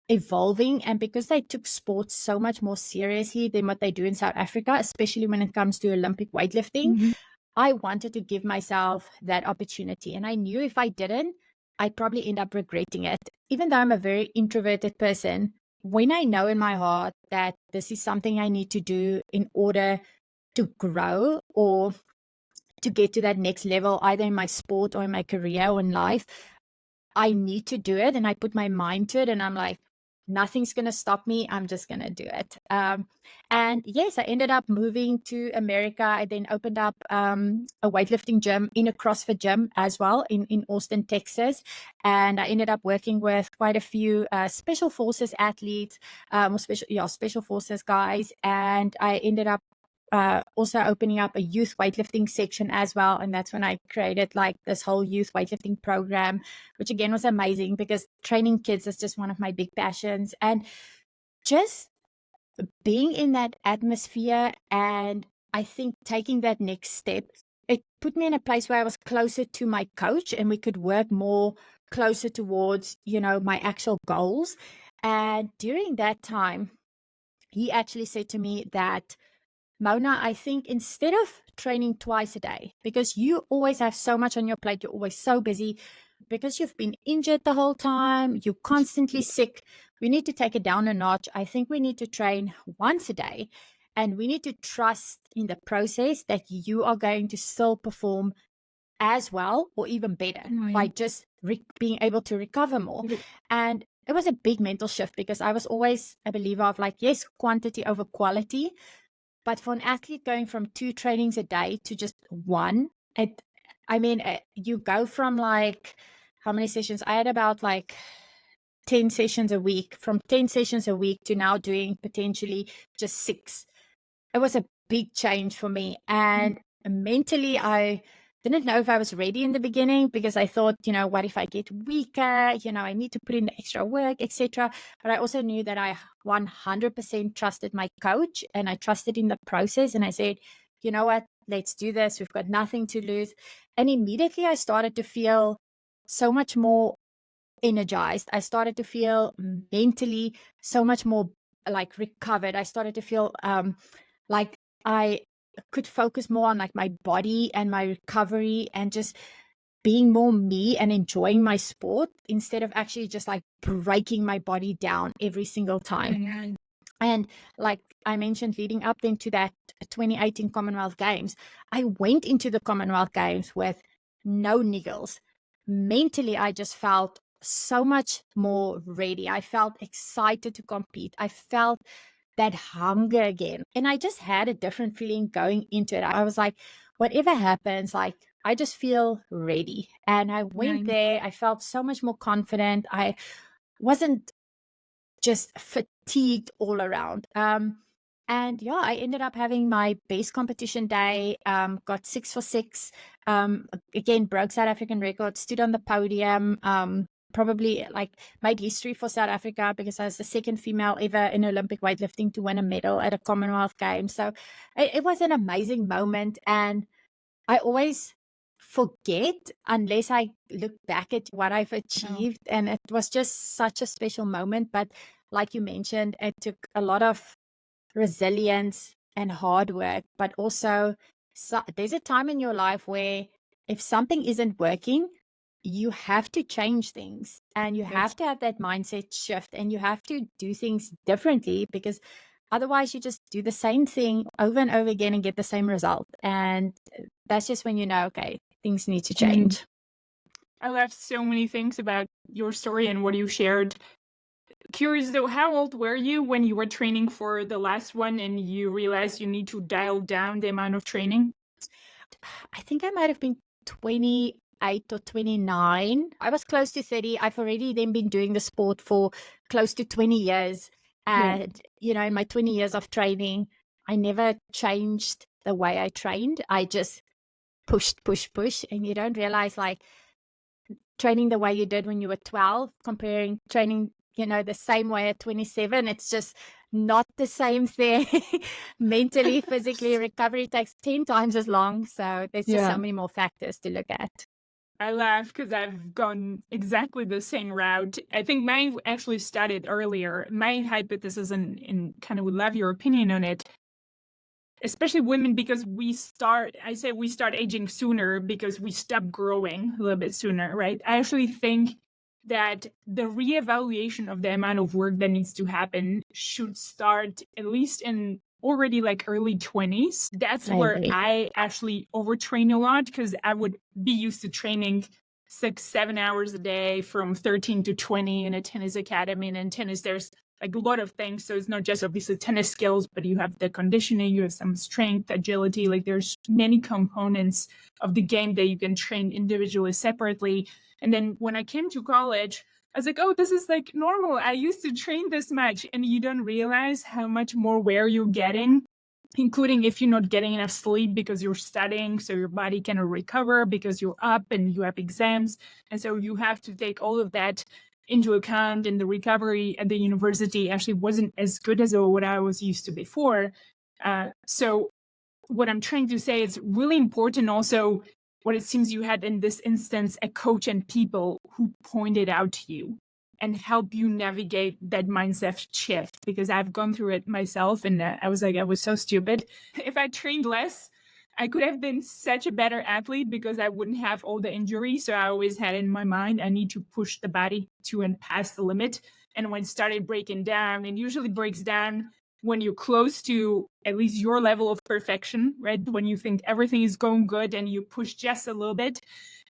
evolving. And because they took sports so much more seriously than what they do in South Africa, especially when it comes to Olympic weightlifting, I wanted to give myself that opportunity. And I knew if I didn't, I'd probably end up regretting it. Even though I'm a very introverted person, when I know in my heart that this is something I need to do in order to grow or to get to that next level, either in my sport or in my career or in life, I need to do it. And I put my mind to it, and I'm like, nothing's going to stop me. I'm just going to do it. And yes, I ended up moving to America. I then opened up a weightlifting gym in a CrossFit gym as well in Austin, Texas. And I ended up working with quite a few special forces athletes, or special forces guys. And I ended up also opening up a youth weightlifting section as well. And that's when I created like this whole youth weightlifting program, which again was amazing, because training kids is just one of my big passions. And just being in that atmosphere, and I think taking that next step, it put me in a place where I was closer to my coach, and we could work more closer towards, my actual goals. And during that time, he actually said to me that, Mona, I think instead of training twice a day, because you always have so much on your plate, you're always so busy, because you've been injured the whole time, you're constantly sick, we need to take it down a notch. I think we need to train once a day, and we need to trust in the process that you are going to still perform as well or even better by just being able to recover more. And it was a big mental shift, because I was always a believer of like, yes, quantity over quality. But for an athlete going from 2 trainings a day to just 1, you go from like, how many sessions? I had about like 10 sessions a week, from 10 sessions a week to now doing potentially just 6. It was a big change for me. And mentally, I didn't know if I was ready in the beginning, because I thought, what if I get weaker? I need to put in the extra work, etc. But I also knew that I 100% trusted my coach, and I trusted in the process. And I said, you know what, let's do this. We've got nothing to lose. And immediately I started to feel so much more energized. I started to feel mentally so much more like recovered. I started to feel like I could focus more on like my body and my recovery and just being more me and enjoying my sport instead of actually just like breaking my body down every single time.
Mhm.
And like I mentioned, leading up into that 2018 Commonwealth Games, I went into the Commonwealth Games with no niggles. Mentally, I just felt so much more ready. I felt excited to compete. I felt that hunger again. And I just had a different feeling going into it. I was like, whatever happens, like, I just feel ready. And I went
Nice.
there. I felt so much more confident. I wasn't just fatigued all around. And yeah, I ended up having my base competition day, got 6 for 6, again, broke South African record, stood on the podium, probably like made history for South Africa because I was the second female ever in Olympic weightlifting to win a medal at a Commonwealth Games. So it was an amazing moment. And I always forget unless I look back at what I've achieved. And it was just such a special moment. But like you mentioned, it took a lot of resilience and hard work. But also, there's a time in your life where if something isn't working, you have to change things and you
Yes.
have to have that mindset shift and you have to do things differently because otherwise you just do the same thing over and over again and get the same result. And that's just when you know, okay, things need to change.
I love so many things about your story and what you shared. Curious though, how old were you when you were training for the last one and you realized you need to dial down the amount of training?
I think I might have been 28 or 29. I was close to 30. I've already then been doing the sport for close to 20 years.
Yeah.
And, you know, in my 20 years of training, I never changed the way I trained. I just pushed, push, push. And you don't realize like training the way you did when you were 12, comparing training, you know, the same way at 27, it's just not the same thing. Mentally, physically, recovery takes 10 times as long. So there's just so many more factors to look at.
I laugh because I've gone exactly the same route. I think mine actually started earlier. My hypothesis, and kind of would love your opinion on it, especially women, because I say we start aging sooner because we stop growing a little bit sooner, right? I actually think that the reevaluation of the amount of work that needs to happen should start at least in already like early 20s. That's
I
where
agree.
I actually overtrain a lot because I would be used to training 6, 7 hours a day from 13 to 20 in a tennis academy. And in tennis, there's like a lot of things. So it's not just obviously tennis skills, but you have the conditioning, you have some strength, agility. Like there's many components of the game that you can train individually separately. And then when I came to college, I was like, oh, this is like normal. I used to train this much. And you don't realize how much more wear you're getting, including if you're not getting enough sleep because you're studying. So your body cannot recover because you're up and you have exams. And so you have to take all of that into account. And the recovery at the university actually wasn't as good as what I was used to before. So what I'm trying to say is really important also what it seems you had in this instance, a coach and people who pointed out to you and help you navigate that mindset shift, because I've gone through it myself and I was like, I was so stupid. If I trained less, I could have been such a better athlete because I wouldn't have all the injuries. So I always had in my mind, I need to push the body to and past the limit. And when it started breaking down, it usually breaks down when you're close to at least your level of perfection, right? When you think everything is going good and you push just a little bit,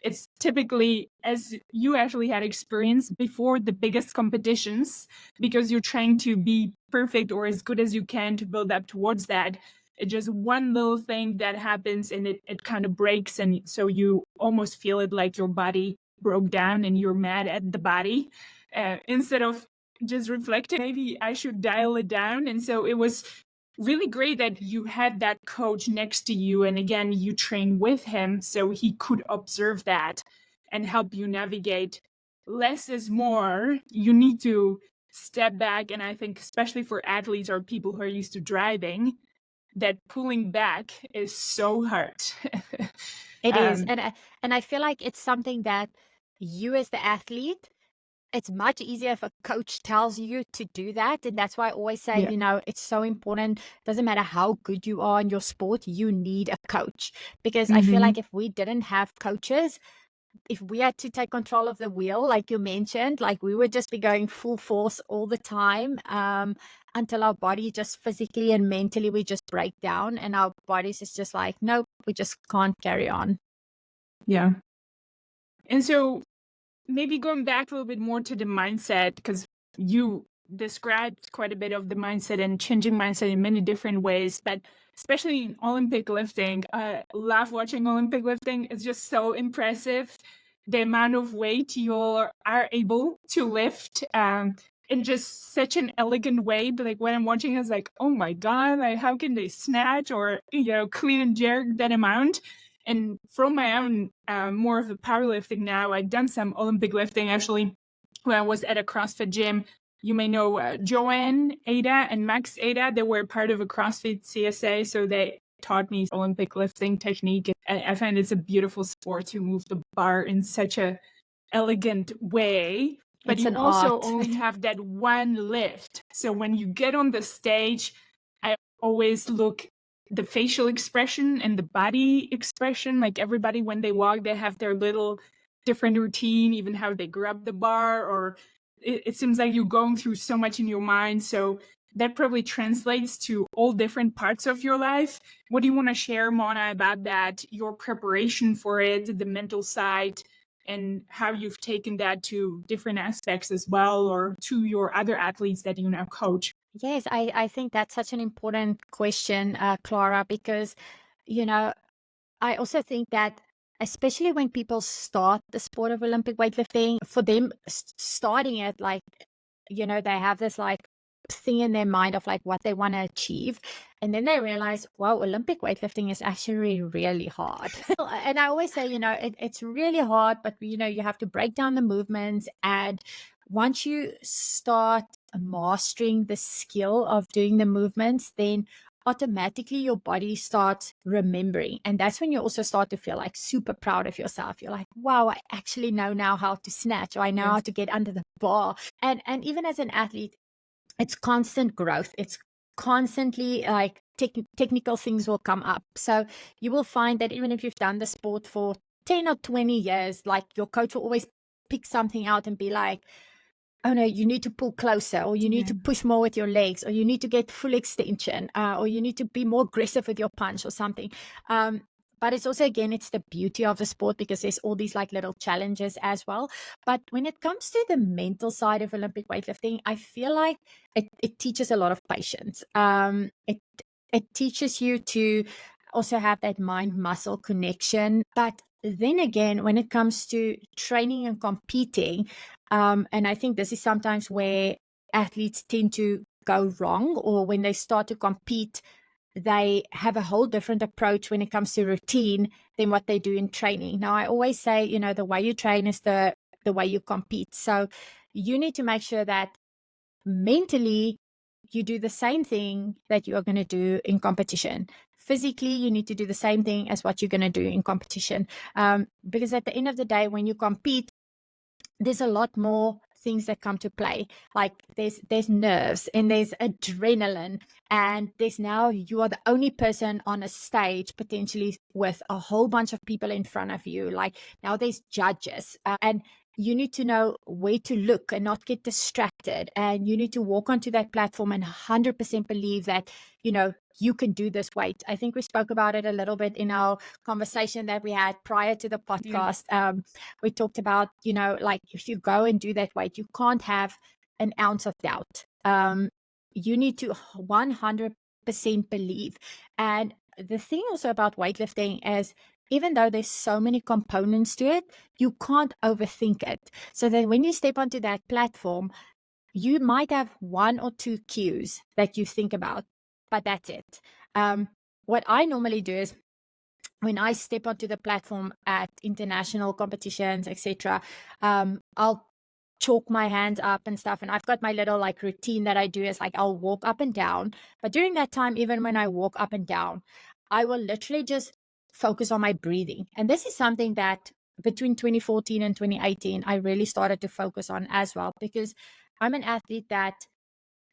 it's typically, as you actually had experience before the biggest competitions, because you're trying to be perfect or as good as you can to build up towards that. It's just one little thing that happens and it kind of breaks. And so you almost feel it like your body broke down and you're mad at the body instead of just reflecting, maybe I should dial it down. And so it was really great that you had that coach next to you. And again, you train with him so he could observe that and help you navigate. Less is more. You need to step back. And I think especially for athletes or people who are used to driving, that pulling back is so hard.
It is. And I feel like it's something that you as the athlete it's much easier if a coach tells you to do that. And that's why I always say,
Yeah.
it's so important. Doesn't matter how good you are in your sport, you need a coach. Because I feel
Mhm.
like if we didn't have coaches, if we had to take control of the wheel, like you mentioned, like we would just be going full force all the time, until our body just physically and mentally, we just break down and our bodies is just like, nope, we just can't carry on.
Yeah. And so maybe going back a little bit more to the mindset, because you described quite a bit of the mindset and changing mindset in many different ways, but especially in Olympic lifting, I love watching Olympic lifting. It's just so impressive the amount of weight you all are able to lift, in just such an elegant way. But like when I'm watching, it's like, oh my God, like how can they snatch or, clean and jerk that amount? And from my own, more of a powerlifting now, I've done some Olympic lifting actually when I was at a CrossFit gym. You may know Joanne Ada and Max Ada. They were part of a CrossFit CSA, so they taught me Olympic lifting technique. I find it's a beautiful sport to move the bar in such a elegant way. But
It's
you
an
also
art.
only have that one lift. So when you get on the stage, I always look the facial expression and the body expression. Like everybody, when they walk, they have their little different routine, even how they grab the bar, or it seems like you're going through so much in your mind. So that probably translates to all different parts of your life. What do you want to share, Mona, about that, your preparation for it, the mental side, and how you've taken that to different aspects as well, or to your other athletes that you now coach?
Yes, I think that's such an important question, Clara, because, you know, I also think that especially when people start the sport of Olympic weightlifting, for them starting it, like, they have this like thing in their mind of like what they want to achieve. And then they realize, wow, Olympic weightlifting is actually really hard. And I always say, it's really hard, but, you have to break down the movements. And once you start mastering the skill of doing the movements, then automatically your body starts remembering. And that's when you also start to feel like super proud of yourself. You're like, wow, I actually know now how to snatch, or I know how
Yes.
to get under the bar. And even as an athlete, it's constant growth. It's constantly like technical things will come up. So you will find that even if you've done the sport for 10 or 20 years, like your coach will always pick something out and be like, oh no, you need to pull closer, or you need
Yeah.
to push more with your legs, or you need to get full extension, or you need to be more aggressive with your punch or something. But it's also, again, it's the beauty of the sport because there's all these like little challenges as well. But when it comes to the mental side of Olympic weightlifting, I feel like it teaches a lot of patience. It teaches you to also have that mind muscle connection. But then again, when it comes to training and competing, and I think this is sometimes where athletes tend to go wrong, or when they start to compete, they have a whole different approach when it comes to routine than what they do in training. Now, I always say, the way you train is the way you compete. So you need to make sure that mentally you do the same thing that you are going to do in competition. Physically, you need to do the same thing as what you're going to do in competition. Because at the end of the day, when you compete, there's a lot more things that come to play. Like there's nerves and there's adrenaline, and there's now you are the only person on a stage potentially with a whole bunch of people in front of you. Like now there's judges, and you need to know where to look and not get distracted, and you need to walk onto that platform and 100% believe that you can do this weight. I think we spoke about it a little bit in our conversation that we had prior to the
Yeah.
podcast. We talked about, like if you go and do that weight, you can't have an ounce of doubt. You need to 100% believe. And the thing also about weightlifting is, even though there's so many components to it, you can't overthink it. So that when you step onto that platform, you might have one or two cues that you think about, but that's it. What I normally do is, when I step onto the platform at international competitions, etc., I'll chalk my hands up and stuff. And I've got my little like routine that I do is like I'll walk up and down. But during that time, even when I walk up and down, I will literally just focus on my breathing. And this is something that between 2014 and 2018, I really started to focus on as well, because I'm an athlete that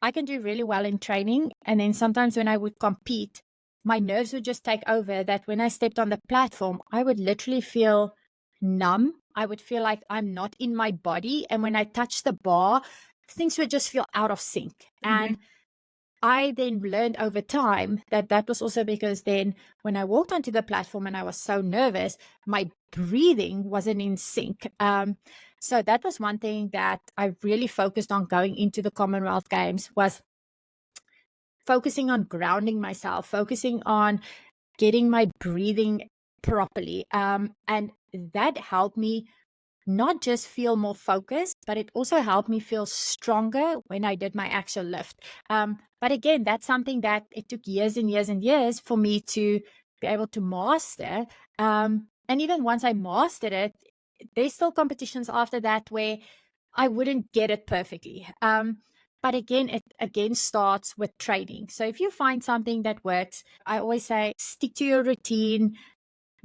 I can do really well in training. And then sometimes when I would compete, my nerves would just take over, that when I stepped on the platform, I would literally feel numb. I would feel like I'm not in my body. And when I touched the bar, things would just feel out of sync. And I then learned over time that that was also because then when I walked onto the platform and I was so nervous, my breathing wasn't in sync. So that was one thing that I really focused on going into the Commonwealth Games, was focusing on grounding myself, focusing on getting my breathing properly. And that helped me not just feel more focused, but it also helped me feel stronger when I did my actual lift. But again, that's something that it took years and years and years for me to be able to master. And even once I mastered it, there's still competitions after that where I wouldn't get it perfectly. But again, it again starts with training. So if you find something that works, I always say stick to your routine.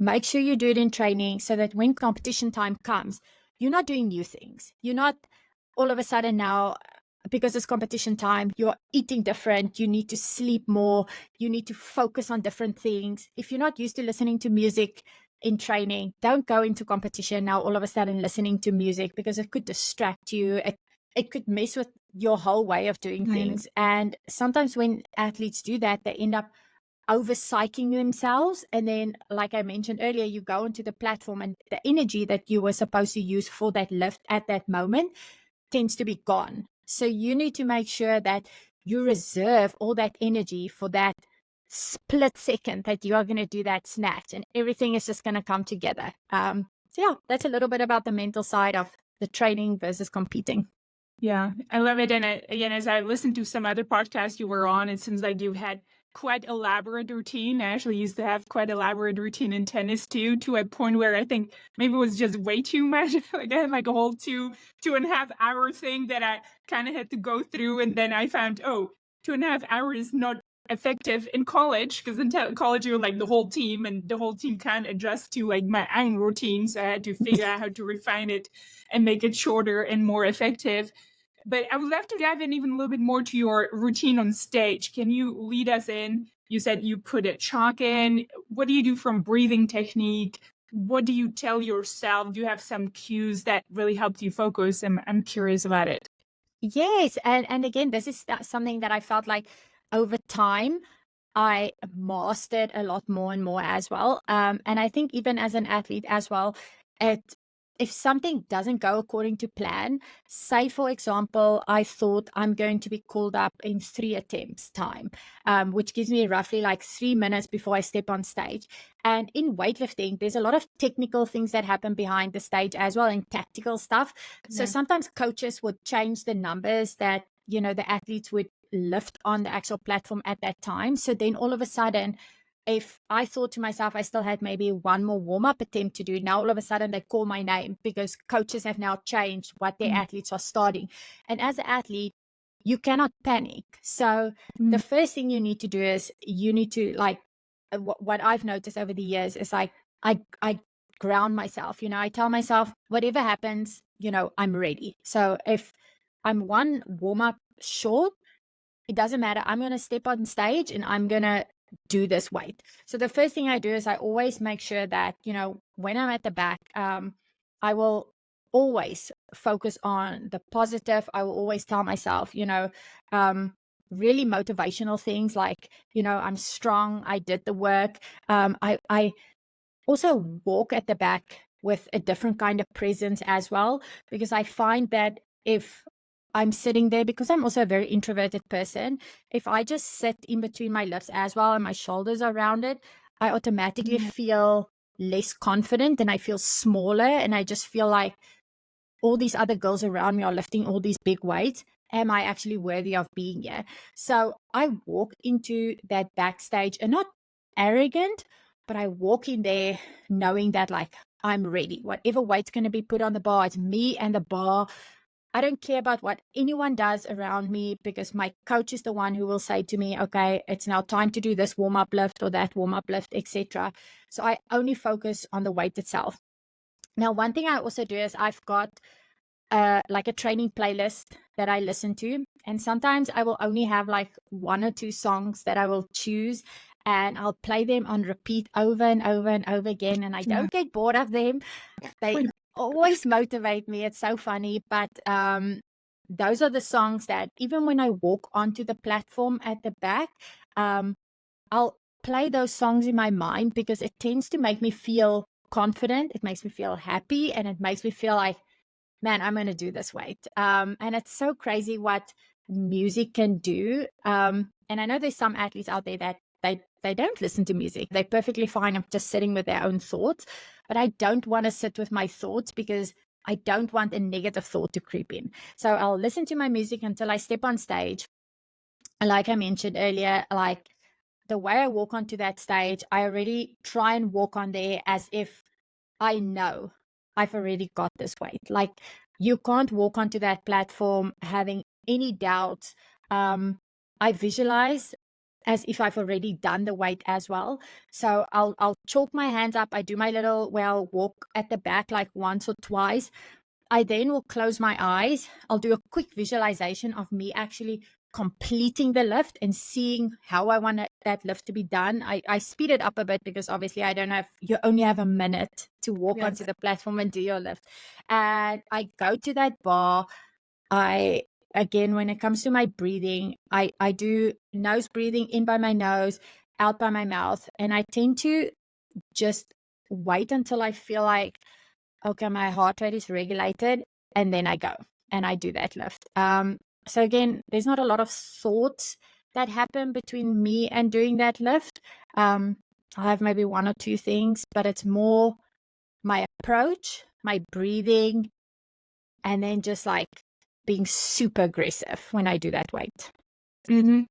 Make sure you do it in training so that when competition time comes, you're not doing new things. You're not all of a sudden now, because it's competition time, you're eating different. You need to sleep more. You need to focus on different things. If you're not used to listening to music in training, don't go into competition now all of a sudden listening to music, because it could distract you. It could mess with your whole way of doing things. And sometimes when athletes do that, they end up over psyching themselves. And then, like I mentioned earlier, you go onto the platform and the energy that you were supposed to use for that lift at that moment tends to be gone. So you need to make sure that you reserve all that energy for that split second that you are going to do that snatch, and everything is just going to come together. So yeah, that's a little bit about the mental side of the training versus competing.
Yeah, I love it. And again, as I listened to some other podcasts you were on, it seems like you had quite elaborate routine. I actually used to have quite elaborate routine in tennis too, to a point where I think maybe it was just way too much. Like I had like a whole 2.5 hour thing that I kind of had to go through. And then I found, 2.5 hours is not effective in college, because in college you're like the whole team, and the whole team can't adjust to like my own routine. So I had to figure out how to refine it and make it shorter and more effective. But I would love to dive in even a little bit more to your routine on stage. Can you lead us in? You said you put a chalk in. What do you do from breathing technique? What do you tell yourself? Do you have some cues that really helped you focus? I'm curious about it.
Yes. And again, this is something that I felt like over time, I mastered a lot more and more as well. And I think even as an athlete as well, if something doesn't go according to plan, say for example, I thought I'm going to be called up in 3 attempts time, which gives me roughly like 3 minutes before I step on stage. And in weightlifting, there's a lot of technical things that happen behind the stage as well, and tactical stuff. So sometimes coaches would change the numbers that, the athletes would lift on the actual platform at that time. So then all of a sudden, if I thought to myself, I still had maybe one more warm-up attempt to do, now all of a sudden they call my name, because coaches have now changed what their athletes are starting. And as an athlete, you cannot panic. So the first thing you need to do is you need to what I've noticed over the years is like, I ground myself, I tell myself, whatever happens, I'm ready. So if I'm one warm-up short, it doesn't matter. I'm going to step on stage and I'm going to do this weight. So the first thing I do is I always make sure that, when I'm at the back, I will always focus on the positive. I will always tell myself, really motivational things like, I'm strong. I did the work. I also walk at the back with a different kind of presence as well, because I find that if I'm sitting there, because I'm also a very introverted person, if I just sit in between my lifts as well and my shoulders are rounded, I automatically feel less confident and I feel smaller, and I just feel like all these other girls around me are lifting all these big weights. Am I actually worthy of being here? So I walk into that backstage, and not arrogant, but I walk in there knowing that like I'm ready. Whatever weight's going to be put on the bar, it's me and the bar. I don't care about what anyone does around me, because my coach is the one who will say to me, okay, it's now time to do this warm-up lift or that warm-up lift, etc. So I only focus on the weight itself. Now, one thing I also do is I've got like a training playlist that I listen to. And sometimes I will only have like 1 or 2 songs that I will choose, and I'll play them on repeat over and over and over again. And I
Yeah.
don't get bored of them. They always motivate me. It's so funny. But those are the songs that even when I walk onto the platform at the back, I'll play those songs in my mind because it tends to make me feel confident. It makes me feel happy, and it makes me feel like, man, I'm going to do this weight. And it's so crazy what music can do. And I know there's some athletes out there that they don't listen to music. They're perfectly fine of just sitting with their own thoughts. But I don't want to sit with my thoughts because I don't want a negative thought to creep in. So I'll listen to my music until I step on stage. Like I mentioned earlier, like the way I walk onto that stage, I already try and walk on there as if I know I've already got this weight. Like you can't walk onto that platform having any doubts. I visualize as if I've already done the weight as well. So I'll chalk my hands up. I do my little walk at the back like once or twice. I then will close my eyes. I'll do a quick visualization of me actually completing the lift and seeing how I want that lift to be done. I speed it up a bit because obviously you only have a minute to walk
Yes.
onto the platform and do your lift. And I go to that bar. Again, when it comes to my breathing, I do nose breathing in by my nose, out by my mouth. And I tend to just wait until I feel like, okay, my heart rate is regulated, and then I go and I do that lift. So again, there's not a lot of thoughts that happen between me and doing that lift. I have maybe 1 or 2 things, but it's more my approach, my breathing, and then just like being super aggressive when I do that weight.
Mm-hmm.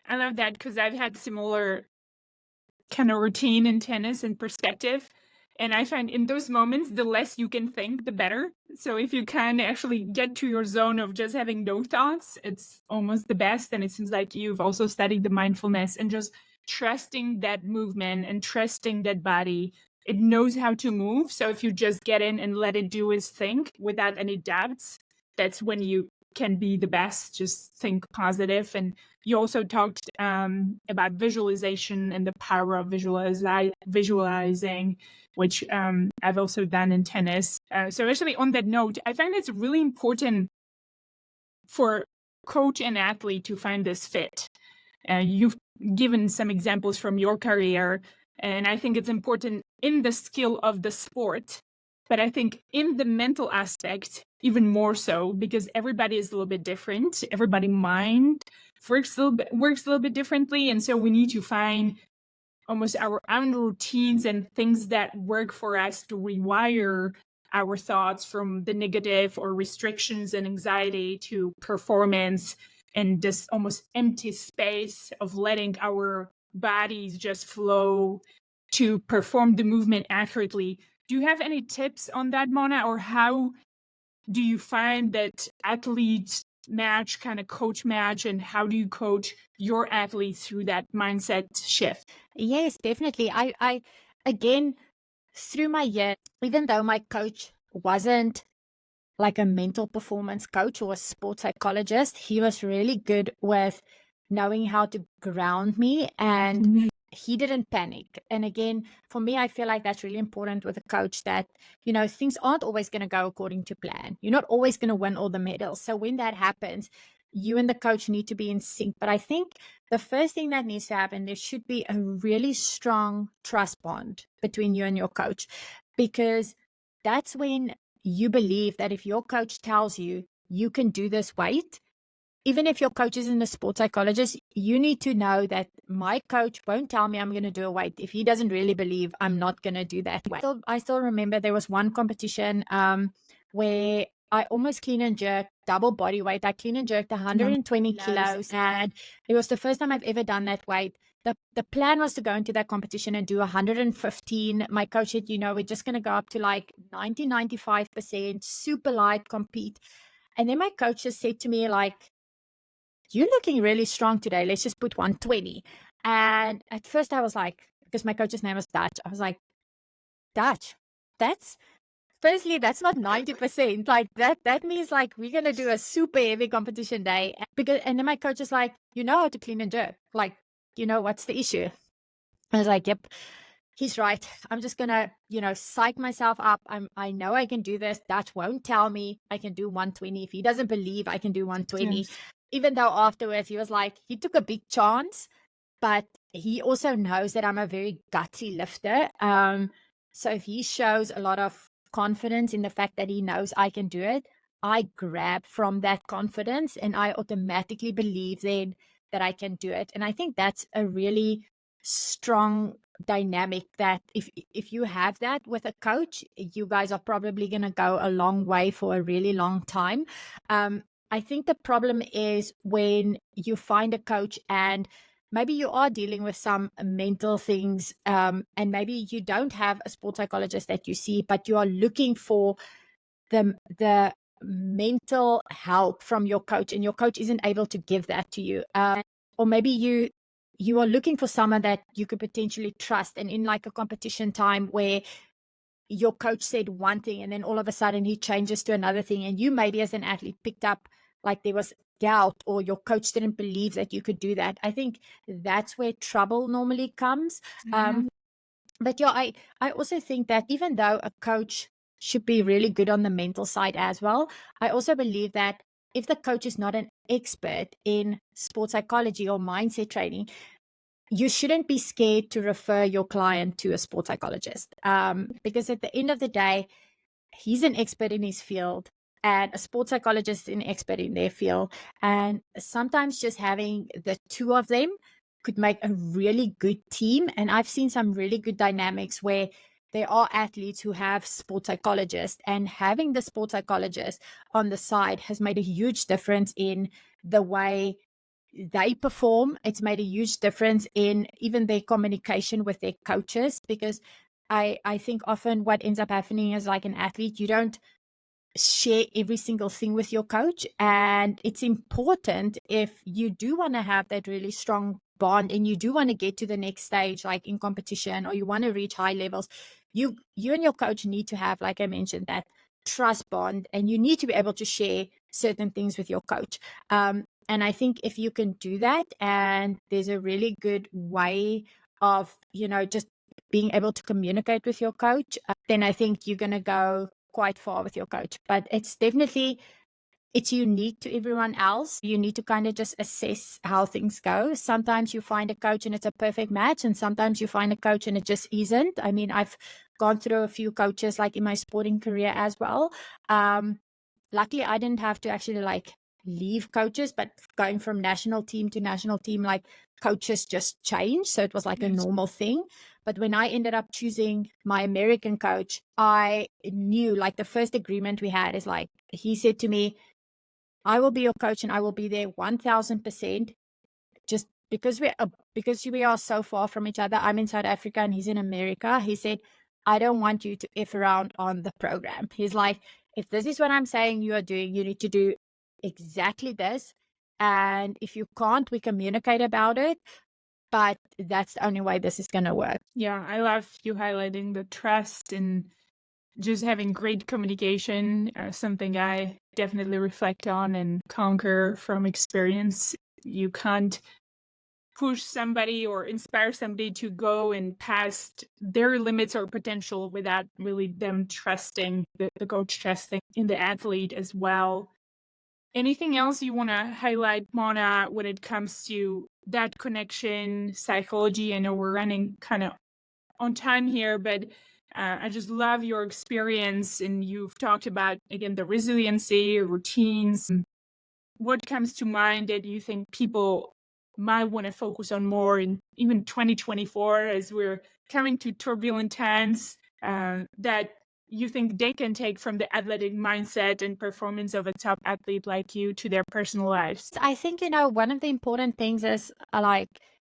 I love that because I've had similar kind of routine in tennis and perspective. And I find in those moments, the less you can think, the better. So if you can actually get to your zone of just having no thoughts, it's almost the best. And it seems like you've also studied the mindfulness and just trusting that movement and trusting that body. It knows how to move. So if you just get in and let it do its thing without any doubts, that's when you can be the best. Just think positive. And you also talked about visualization and the power of visualizing, which I've also done in tennis. So actually on that note, I find it's really important for coach and athlete to find this fit. You've given some examples from your career, and I think it's important in the skill of the sport, but I think in the mental aspect, even more so, because everybody is a little bit different. Everybody's mind works a little bit differently. And so we need to find almost our own routines and things that work for us to rewire our thoughts from the negative or restrictions and anxiety to performance and this almost empty space of letting our bodies just flow to perform the movement accurately. Do you have any tips on that, Mona, or how do you find that athletes match kind of coach match, and how do you coach your athletes through that mindset shift?
Yes, definitely. I again, through my year, even though my coach wasn't like a mental performance coach or a sports psychologist, he was really good with knowing how to ground me, and he didn't panic. And again, for me, I feel like that's really important with a coach that, things aren't always going to go according to plan. You're not always going to win all the medals. So when that happens, you and the coach need to be in sync. But I think the first thing that needs to happen, there should be a really strong trust bond between you and your coach, because that's when you believe that if your coach tells you you can do this weight, even if your coach isn't a sports psychologist, you need to know that my coach won't tell me I'm going to do a weight if he doesn't really believe I'm not going to do that weight. I still remember there was one competition where I almost clean and jerked double body weight. I clean and jerked 120 kilos, and it was the first time I've ever done that weight. The plan was to go into that competition and do 115. My coach said, we're just going to go up to like 95%, super light, compete. And then my coach just said to me, like, you're looking really strong today. Let's just put 120. And at first I was like, because my coach's name was Dutch, I was like, Dutch, that's Firstly, that's not 90%. Like that means like we're gonna do a super heavy competition day. And then my coach is like, you know how to clean and jerk. Like, what's the issue? I was like, yep, he's right. I'm just gonna, psych myself up. I know I can do this. Dutch won't tell me I can do 120. If he doesn't believe I can do 120,
Yes.
even though afterwards he was like, he took a big chance, but he also knows that I'm a very gutsy lifter. So if he shows a lot of confidence in the fact that he knows I can do it, I grab from that confidence and I automatically believe then that I can do it. And I think that's a really strong dynamic that if you have that with a coach, you guys are probably going to go a long way for a really long time. I think the problem is when you find a coach and maybe you are dealing with some mental things, and maybe you don't have a sports psychologist that you see, but you are looking for the mental help from your coach, and your coach isn't able to give that to you. Or maybe you are looking for someone that you could potentially trust, and in like a competition time where your coach said one thing and then all of a sudden he changes to another thing, and you maybe as an athlete picked up like there was doubt or your coach didn't believe that you could do that. I think that's where trouble normally comes. But yeah, I also think that even though a coach should be really good on the mental side as well, I also believe that if the coach is not an expert in sports psychology or mindset training, you shouldn't be scared to refer your client to a sports psychologist, because at the end of the day, he's an expert in his field and a sports psychologist is an expert in their field. And sometimes just having the two of them could make a really good team. And I've seen some really good dynamics where there are athletes who have sports psychologists, and having the sports psychologist on the side has made a huge difference in the way they perform. It's made a huge difference in even their communication with their coaches, because I think often what ends up happening is like an athlete, you don't share every single thing with your coach. And it's important if you do want to have that really strong bond and you do want to get to the next stage, like in competition, or you want to reach high levels, you and your coach need to have, like I mentioned, that trust bond, and you need to be able to share certain things with your coach. And I think if you can do that, and there's a really good way of, just being able to communicate with your coach, then I think you're going to go quite far with your coach. But it's unique to everyone else. You need to kind of just assess how things go. Sometimes you find a coach and it's a perfect match, and sometimes you find a coach and it just isn't. I mean, I've gone through a few coaches like in my sporting career as well. Luckily, I didn't have to actually like leave coaches, but going from national team to national team, like coaches just changed. So it was like a normal thing. But when I ended up choosing my American coach, I knew, like, the first agreement we had is like, he said to me, I will be your coach and I will be there 1000%. Just because we are so far from each other. I'm in South Africa and he's in America. He said, I don't want you to F around on the program. He's like, if this is what I'm saying you are doing, you need to do exactly this. And if you can't, we communicate about it. But that's the only way this is going to work.
Yeah, I love you highlighting the trust and just having great communication, something I definitely reflect on and conquer from experience. You can't push somebody or inspire somebody to go and past their limits or potential without really them trusting, the coach trusting in the athlete as well. Anything else you want to highlight, Mona, when it comes to that connection, psychology? I know we're running kind of on time here, but I just love your experience. And you've talked about, again, the resiliency, routines. What comes to mind that you think people might want to focus on more in even 2024 as we're coming to turbulent times, that you think they can take from the athletic mindset and performance of a top athlete like you to their personal lives?
I think, one of the important things is like,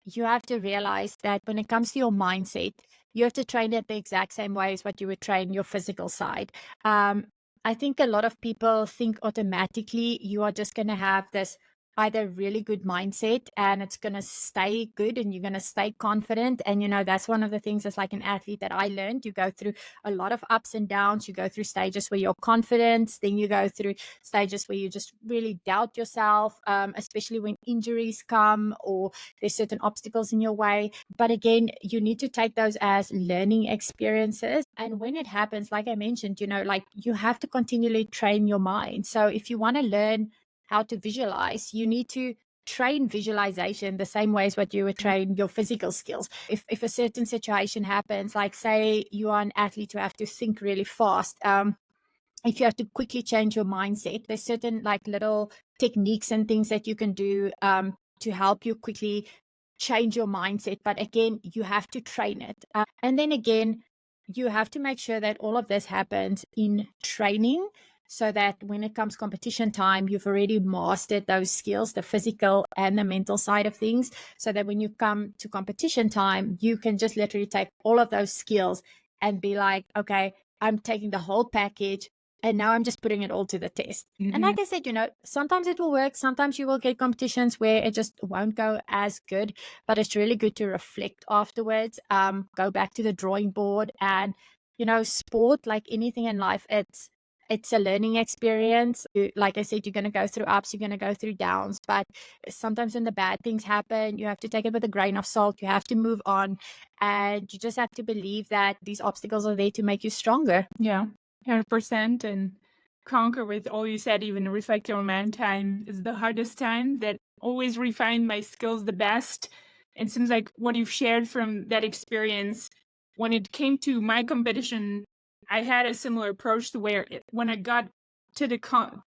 you have to realize that when it comes to your mindset, you have to train it the exact same way as what you would train your physical side. I think a lot of people think automatically you are just going to have this either really good mindset and it's going to stay good and you're going to stay confident. And, that's one of the things as like an athlete that I learned. You go through a lot of ups and downs. You go through stages where you're confident, then you go through stages where you just really doubt yourself, especially when injuries come or there's certain obstacles in your way. But again, you need to take those as learning experiences. And when it happens, like I mentioned, like you have to continually train your mind. So if you want to learn how to visualize, you need to train visualization the same way as what you would train your physical skills. If a certain situation happens, like say you are an athlete who have to think really fast, if you have to quickly change your mindset, there's certain like little techniques and things that you can do to help you quickly change your mindset. But again, you have to train it. And then again, you have to make sure that all of this happens in training so that when it comes competition time, you've already mastered those skills, the physical and the mental side of things, so that when you come to competition time, you can just literally take all of those skills and be like, okay, I'm taking the whole package and now I'm just putting it all to the test.
Mm-hmm.
And like I said, sometimes it will work. Sometimes you will get competitions where it just won't go as good, but it's really good to reflect afterwards, go back to the drawing board. And, sport, like anything in life, it's a learning experience. Like I said, you're going to go through ups, you're going to go through downs, but sometimes when the bad things happen, you have to take it with a grain of salt. You have to move on, and you just have to believe that these obstacles are there to make you stronger.
Yeah, 100%. And conquer with all you said, even reflect on man time is the hardest time. That always refine my skills the best. It seems like what you've shared from that experience, when it came to my competition, I had a similar approach to where when I got to the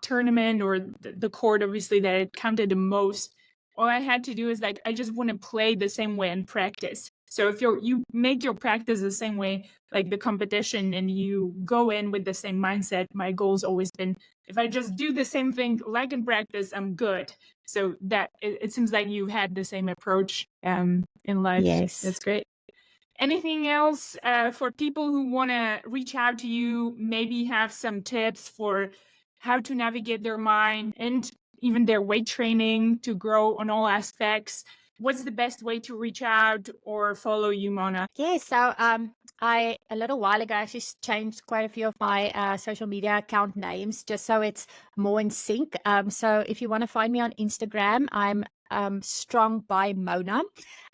tournament or the court, obviously, that it counted the most, all I had to do is like, I just want to play the same way in practice. So if you make your practice the same way, like the competition, and you go in with the same mindset, my goal's always been, if I just do the same thing like in practice, I'm good. So that it seems like you've had the same approach in life.
Yes.
That's great. Anything else for people who want to reach out to you, maybe have some tips for how to navigate their mind and even their weight training to grow on all aspects? What's the best way to reach out or follow you, Mona?
Yeah, so I a little while ago actually changed quite a few of my social media account names just so it's more in sync. So if you want to find me on Instagram, I'm Strong by Mona.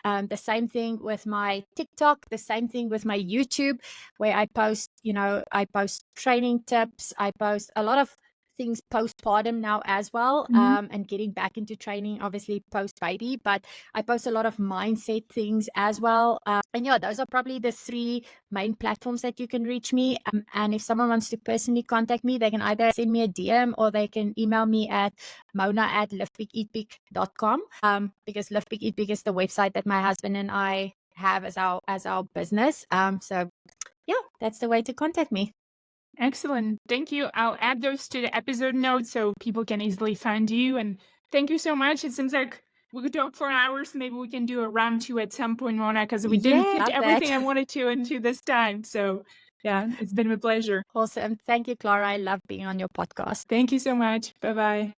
The same thing with my TikTok, the same thing with my YouTube, where I post, I post training tips. I post a lot of things postpartum now as well, and getting back into training, obviously post baby, but I post a lot of mindset things as well. And yeah, those are probably the 3 main platforms that you can reach me. And if someone wants to personally contact me, they can either send me a DM or they can email me at mona@livebigeatbig.com, because Live Big Eat Big is the website that my husband and I have as our business. So yeah, that's the way to contact me.
Excellent. Thank you. I'll add those to the episode notes so people can easily find you. And thank you so much. It seems like we could talk for hours. Maybe we can do a round 2 at some point, Mona, because we didn't fit everything I wanted to into this time. So yeah, it's been a pleasure.
Awesome. Thank you, Clara. I love being on your podcast.
Thank you so much. Bye-bye.